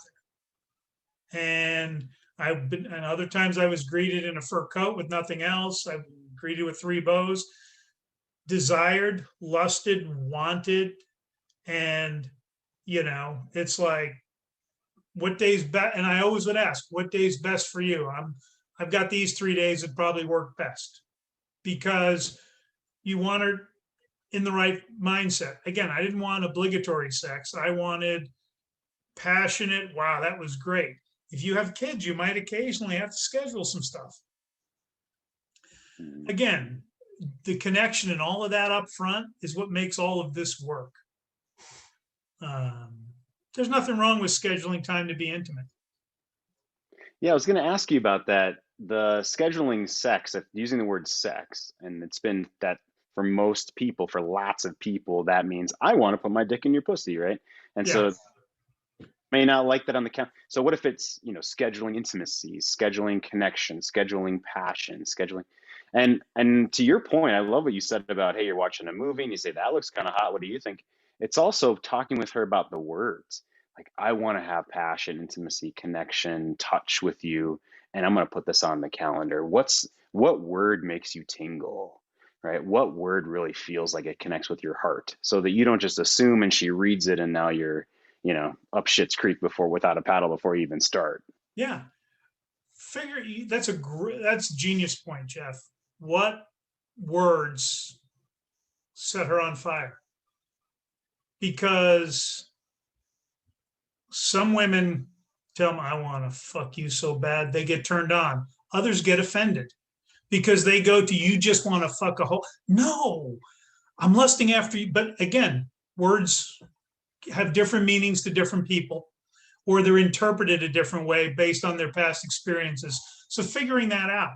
there. And other times I was greeted in a fur coat with nothing else. I greeted with 3 bows, desired, lusted, wanted. And, it's like, what day's best? And I always would ask, what day's best for you? I've got these 3 days that probably work best, because you want her in the right mindset. Again, I didn't want obligatory sex. I wanted passionate. Wow, that was great. If you have kids, you might occasionally have to schedule some stuff. Again, the connection and all of that up front is what makes all of this work. There's nothing wrong with scheduling time to be intimate. Yeah, I was going to ask you about that. The scheduling sex, using the word sex, and it's been that for most people, for lots of people, that means I want to put my dick in your pussy, right? And so may not like that on the count. So what if it's, scheduling intimacy, scheduling connection, scheduling passion, scheduling, and to your point, I love what you said about, hey, you're watching a movie and you say, that looks kind of hot. What do you think? It's also talking with her about the words. Like, I want to have passion, intimacy, connection, touch with you, and I'm going to put this on the calendar. What word makes you tingle, right? What word really feels like it connects with your heart, so that you don't just assume and she reads it and now you're, up shit's creek without a paddle before you even start. Yeah. That's a genius point, Jeff. What words set her on fire? Because some women tell them, I want to fuck you so bad, they get turned on. others get offended because they go to, you just want to fuck a whole. No, I'm lusting after you. But again, words have different meanings to different people, or they're interpreted a different way based on their past experiences. So figuring that out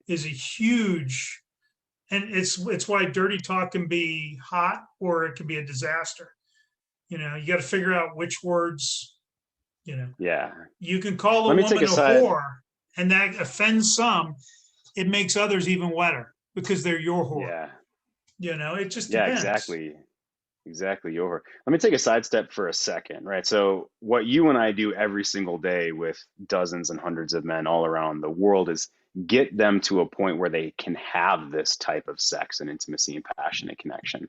is a huge, and it's why dirty talk can be hot or it can be a disaster. You got to figure out which words, Yeah. you can call a Let me woman take a a side. whore and that offends some. It makes others even wetter because they're your whore. Yeah. It just Yeah, depends. exactly. Let me take a sidestep for a second, right? So what you and I do every single day with dozens and hundreds of men all around the world is get them to a point where they can have this type of sex and intimacy and passionate connection,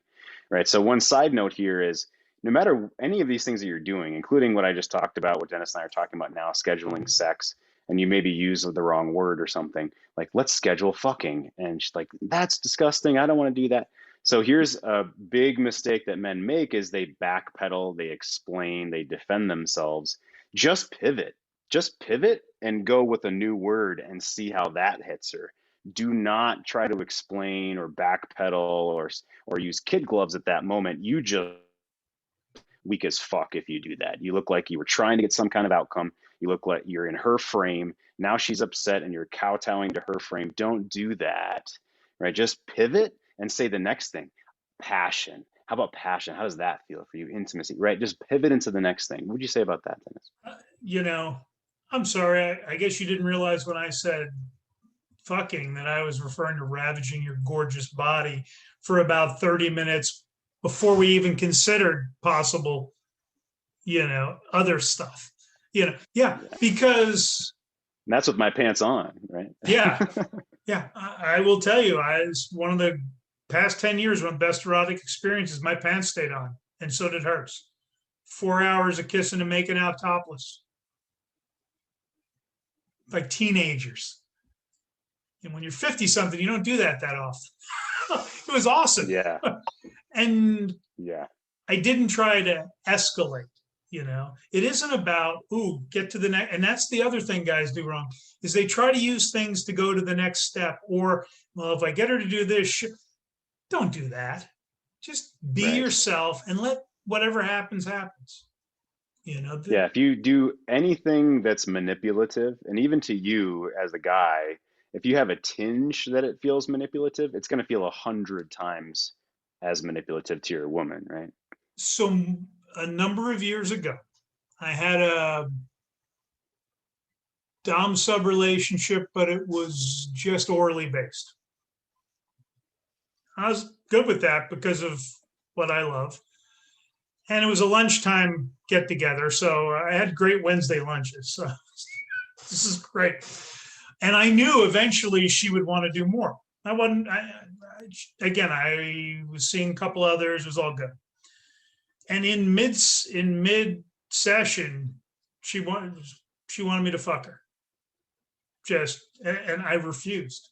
right? So one side note here is no matter any of these things that you're doing, including what I just talked about, what Dennis and I are talking about now, scheduling sex, and you maybe use the wrong word or something, like let's schedule fucking. And she's like, that's disgusting. I don't want to do that. So here's a big mistake that men make is they backpedal, they explain, they defend themselves. Just pivot. Just pivot and go with a new word and see how that hits her. Do not try to explain or backpedal or use kid gloves at that moment. You just weak as fuck if you do that. You look like you were trying to get some kind of outcome. You look like you're in her frame. Now she's upset and you're kowtowing to her frame. Don't do that, right? Just pivot and say the next thing. Passion. How about passion? How does that feel for you? Intimacy, right? Just pivot into the next thing. What would you say about that, Dennis? You know, I'm sorry. I guess you didn't realize when I said fucking that I was referring to ravaging your gorgeous body for about 30 minutes before we even considered possible, other stuff. Yeah, because And that's with my pants on, right? yeah, I will tell you, it's one of the past 10 years, one of the best erotic experiences. My pants stayed on, and so did hers. 4 hours of kissing and making out topless, like teenagers. And when you're 50 something, you don't do that often. It was awesome. Yeah. And Yeah. I didn't try to escalate. It isn't about, get to the next. And that's the other thing guys do wrong is they try to use things to go to the next step. Or, well, if I get her to do this, don't do that. Just be Right. yourself and let whatever happens, happens. Yeah, if you do anything that's manipulative, and even to you as a guy, if you have a tinge that it feels manipulative, it's going to feel 100 times as manipulative to your woman, right? So a number of years ago, I had a dom sub relationship, but it was just orally based. I was good with that because of what I love. And it was a lunchtime get together. So I had great Wednesday lunches. So this is great. And I knew eventually she would want to do more. I was seeing a couple others, it was all good. And in mid session, she wanted me to fuck her. And I refused.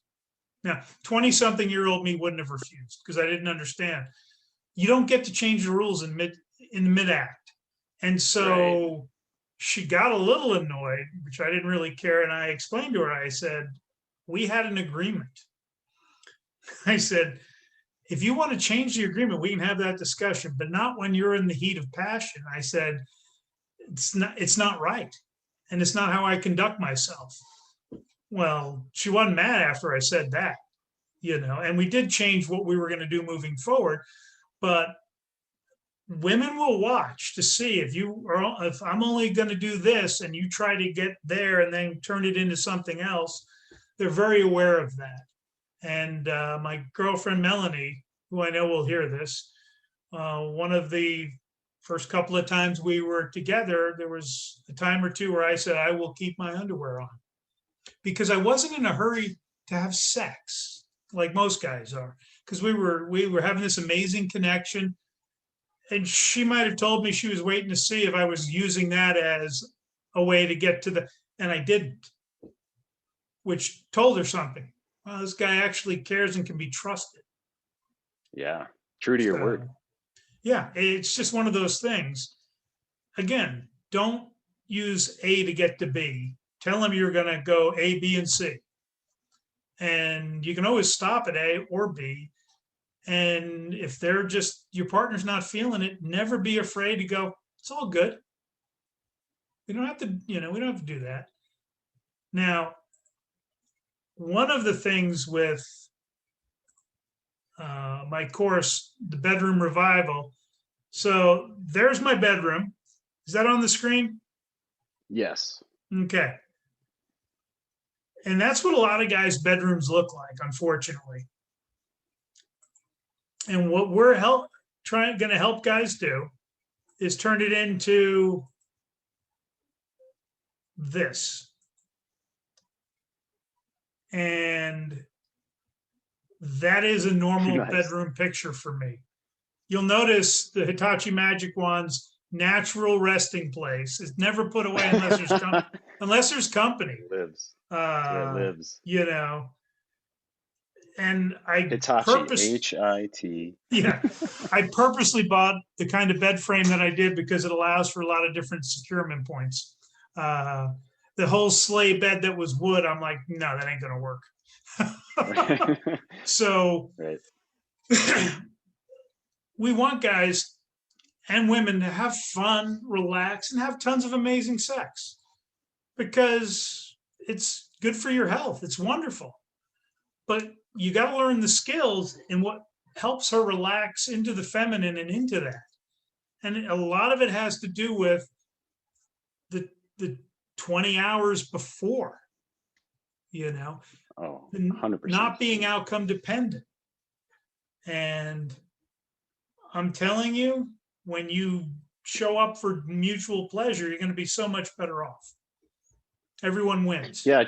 Now, 20-something-year-old me wouldn't have refused because I didn't understand. You don't get to change the rules in the mid act. And so right. She got a little annoyed, which I didn't really care. And I explained to her, I said, we had an agreement. I said, if you want to change the agreement, we can have that discussion, but not when you're in the heat of passion. I said, it's not right. And it's not how I conduct myself. Well, she wasn't mad after I said that, and we did change what we were going to do moving forward. But women will watch to see if I'm only going to do this and you try to get there and then turn it into something else. They're very aware of that. And my girlfriend, Melanie, who I know will hear this, one of the first couple of times we were together, there was a time or two where I said, I will keep my underwear on because I wasn't in a hurry to have sex like most guys are. Because we were having this amazing connection. And she might have told me she was waiting to see if I was using that as a way to get to and I didn't, which told her something. Well, this guy actually cares and can be trusted. Yeah, true to your word. Yeah, it's just one of those things. Again, don't use A to get to B. Tell them you're going to go A, B, and C. and you can always stop at A or B. And if they're just, your partner's not feeling it, never be afraid to go, it's all good. We don't have to, we don't have to do that. Now, one of the things with my course, the Bedroom Revival. So there's my bedroom. Is that on the screen? Yes. Okay. And that's what a lot of guys' bedrooms look like, unfortunately. And what we're going to help guys do is turn it into this. And that is a normal Nice. bedroom picture for me. You'll notice the Hitachi Magic Wand's natural resting place is never put away unless there's unless there's company. It lives. That's where it lives. And I Hitachi, HIT. Yeah, I purposely bought the kind of bed frame that I did because it allows for a lot of different securement points. The whole sleigh bed that was wood, I'm like, no, that ain't gonna work. So right. We want guys and women to have fun, relax, and have tons of amazing sex because it's good for your health. It's wonderful. But you got to learn the skills and what helps her relax into the feminine and into that. And a lot of it has to do with the 20 hours before, Oh, 100%. Not being outcome dependent. And I'm telling you, when you show up for mutual pleasure, you're going to be so much better off. Everyone wins. Yeah,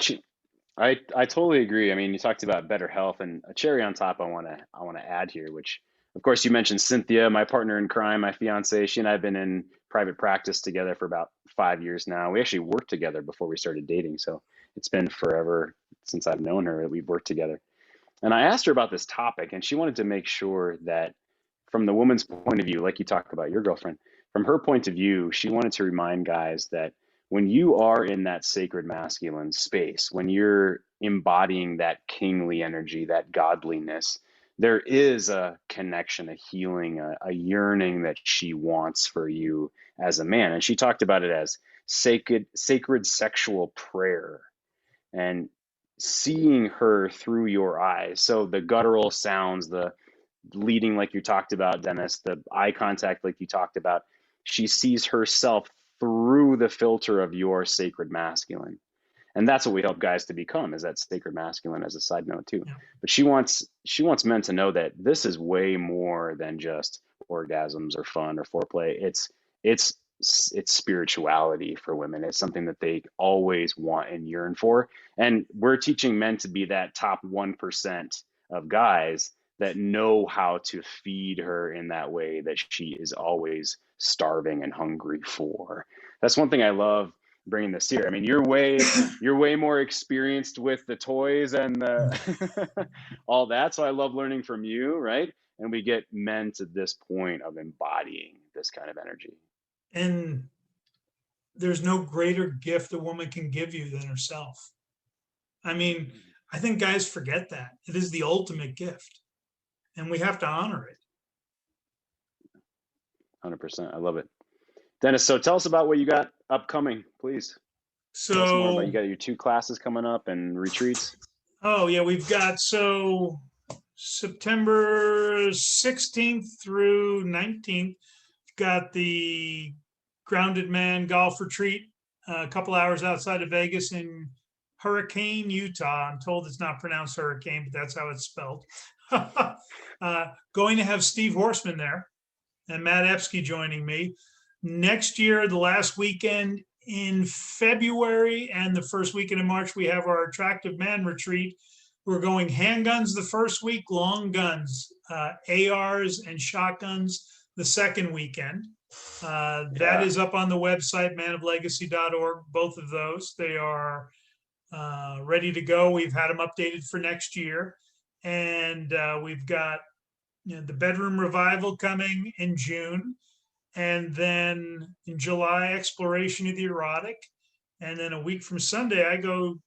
I totally agree. I mean, you talked about better health, and a cherry on top I want to add here, which of course you mentioned Cynthia, my partner in crime, my fiance. She and I have been in private practice together for about 5 years now. We actually worked together before we started dating, so it's been forever since I've known her that we've worked together. And I asked her about this topic, and she wanted to make sure that from the woman's point of view, like you talk about your girlfriend, from her point of view, she wanted to remind guys that when you are in that sacred masculine space, when you're embodying that kingly energy, that godliness, there is a connection, a healing, a yearning that she wants for you as a man. And she talked about it as sacred sexual prayer, and seeing her through your eyes. So the guttural sounds, the leading like you talked about, Dennis, the eye contact like you talked about, she sees herself through the filter of your sacred masculine. And that's what we help guys to become, is that sacred masculine, as a side note too. Yeah. But she wants men to know that this is way more than just orgasms or fun or foreplay. It's spirituality for women. It's something that they always want and yearn for. And we're teaching men to be that top 1% of guys that know how to feed her in that way that she is always starving and hungry for. That's one thing I love bringing this here. I mean, you're way more experienced with the toys and the all that. So I love learning from you, right? And we get men to this point of embodying this kind of energy. And there's no greater gift a woman can give you than herself. I mean, I think guys forget that. It is the ultimate gift, and we have to honor it. 100%. I love it. Dennis, so tell us about what you got upcoming, please. Tell us more about, you got your 2 classes coming up and retreats. Oh yeah, we've got September 16th through 19th, we've got the Grounded Man Golf Retreat, a couple hours outside of Vegas in Hurricane, Utah. I'm told it's not pronounced hurricane, but that's how it's spelled. Going to have Steve Horseman there and Matt Epsky joining me. Next year, the last weekend in February and the first weekend in March, we have our Attractive Man Retreat. We're going handguns the first week, long guns, ARs and shotguns the second weekend. That is up on the website, manoflegacy.org, both of those. They are ready to go. We've had them updated for next year. And we've got the Bedroom Revival coming in June. And then in July, Exploration of the Erotic. And then a week from Sunday, I go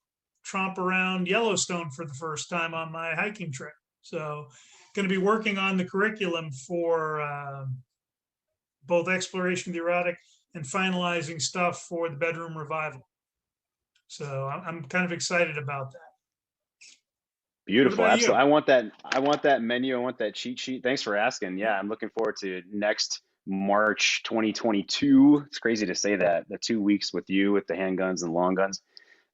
tromp around Yellowstone for the first time on my hiking trip. So going to be working on the curriculum for both exploration of the erotic and finalizing stuff for the bedroom revival. So I'm kind of excited about that. Beautiful. about you? Absolutely. I want that menu. I want that cheat sheet. Thanks for asking. Yeah, I'm looking forward to next March 2022. It's crazy to say that. The 2 weeks with you with the handguns and long guns.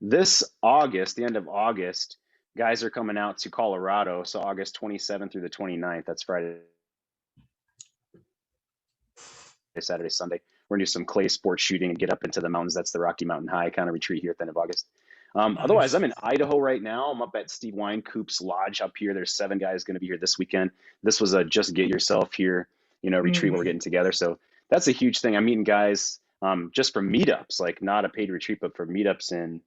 This August, the end of August, guys are coming out to Colorado. So August 27th through the 29th. That's Friday, Saturday, Sunday. We're gonna do some clay sports shooting and get up into the mountains. That's the Rocky Mountain High kind of retreat here at the end of August. Otherwise, I'm in Idaho right now. I'm up at Steve Winecoop's lodge up here. There's 7 guys going to be here this weekend. This was a just get yourself here, retreat where we're getting together. So that's a huge thing. I'm meeting guys just for meetups, like not a paid retreat, but for meetups in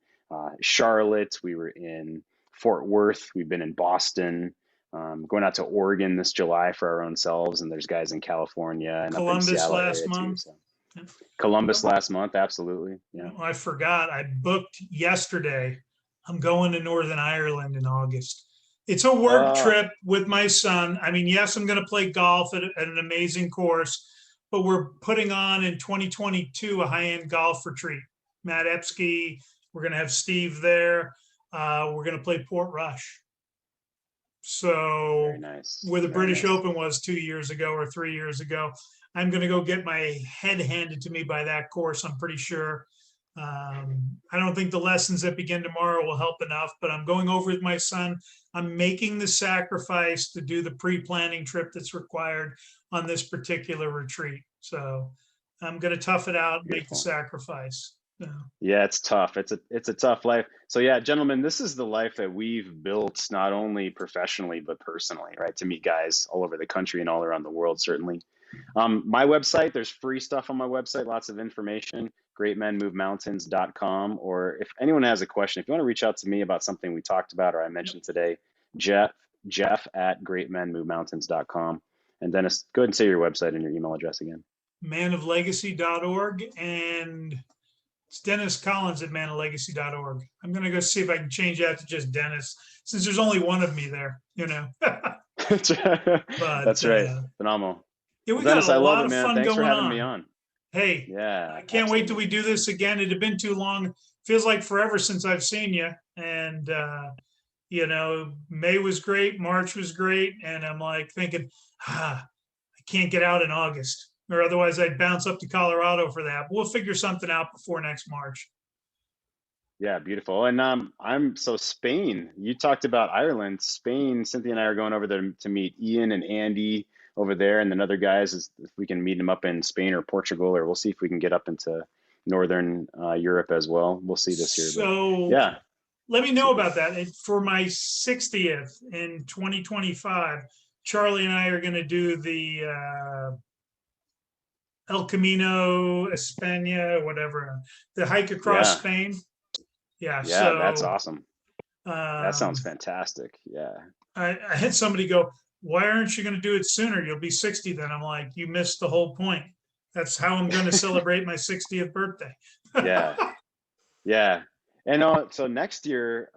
Charlotte. We were in Fort Worth. We've been in Boston. Going out to Oregon this July for our own selves, and there's guys in California and Columbus up in Seattle last area month. too. So. Columbus last month, absolutely. Yeah. I forgot. I booked yesterday. I'm going to Northern Ireland in August. It's a work trip with my son. I mean, yes, I'm going to play golf at an amazing course, but we're putting on in 2022 a high-end golf retreat. Matt Epsky, we're going to have Steve there. We're going to play Portrush. So Very nice. where the Very British nice. Open was 2 years ago or 3 years ago, I'm going to go get my head handed to me by that course, I'm pretty sure. I don't think the lessons that begin tomorrow will help enough, but I'm going over with my son. I'm making the sacrifice to do the pre-planning trip that's required on this particular retreat. So I'm going to tough it out and make the sacrifice. Yeah, it's tough. It's a tough life. So yeah, gentlemen, this is the life that we've built, not only professionally, but personally, right? To meet guys all over the country and all around the world, certainly. My website, there's free stuff on my website, lots of information, greatmenmovemountains.com. Or if anyone has a question, if you want to reach out to me about something we talked about or I mentioned today, Jeff at greatmenmovemountains.com. And Dennis, go ahead and say your website and your email address again. manoflegacy.org, and it's Dennis Collins at manoflegacy.org. I'm going to go see if I can change that to just Dennis, since there's only one of me there, That's right. Phenomenal. Yeah, we Dennis, got a I love lot it, of man. fun Thanks for going having on. me on. Hey, Yeah, I can't wait till we do this again. It had been too long. Feels like forever since I've seen you. And, May was great. March was great. And I'm like thinking, I can't get out in August, or otherwise I'd bounce up to Colorado for that. But we'll figure something out before next March. Yeah, beautiful. And so Spain, you talked about Ireland, Spain, Cynthia and I are going over there to meet Ian and Andy over there, and then other guys, if we can meet them up in Spain or Portugal, or we'll see if we can get up into Northern Europe as well. We'll see this year. So yeah, let me know about that. And for my 60th in 2025, Charlie and I are going to do the El Camino España, whatever, the hike across Spain. Yeah, so that's awesome. That sounds fantastic. Yeah. I had somebody go, why aren't you going to do it sooner? You'll be 60 then. I'm like, you missed the whole point. That's how I'm going to celebrate my 60th birthday. Yeah. And so next year,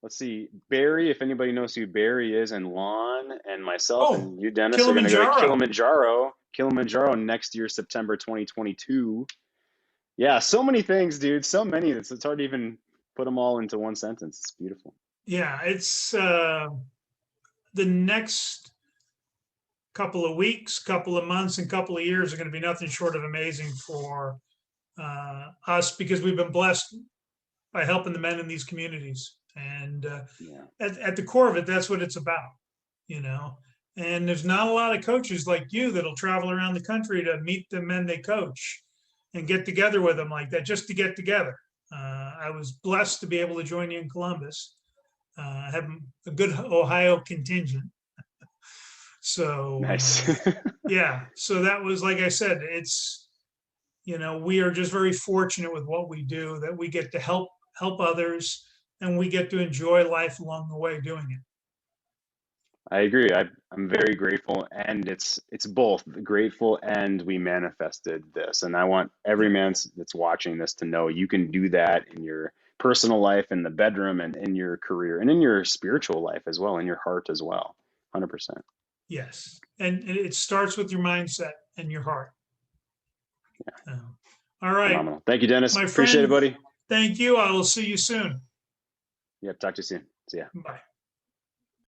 let's see, Barry, if anybody knows who Barry is, and Lon and myself and you, Dennis, are going to go to Kilimanjaro next year, September 2022. Yeah, so many things, dude. So many. It's hard to even put them all into one sentence. It's beautiful. Yeah, it's the next couple of weeks, couple of months, and couple of years are going to be nothing short of amazing for us, because we've been blessed by helping the men in these communities. And at the core of it, that's what it's about, And there's not a lot of coaches like you that'll travel around the country to meet the men they coach and get together with them like that, just to get together. I was blessed to be able to join you in Columbus. I have a good Ohio contingent. So nice. yeah, so that was, like I said, it's, we are just very fortunate with what we do, that we get to help others, and we get to enjoy life along the way doing it. I agree. I'm very grateful, and it's both grateful and we manifested this. And I want every man that's watching this to know you can do that in your personal life, in the bedroom, and in your career, and in your spiritual life as well, in your heart as well. 100%. Yes. And it starts with your mindset and your heart. All right, Phenomenal. Thank you, Dennis. my Appreciate it, friend. buddy. Thank you. I will see you soon. Yep. Talk to you soon. See ya. Bye.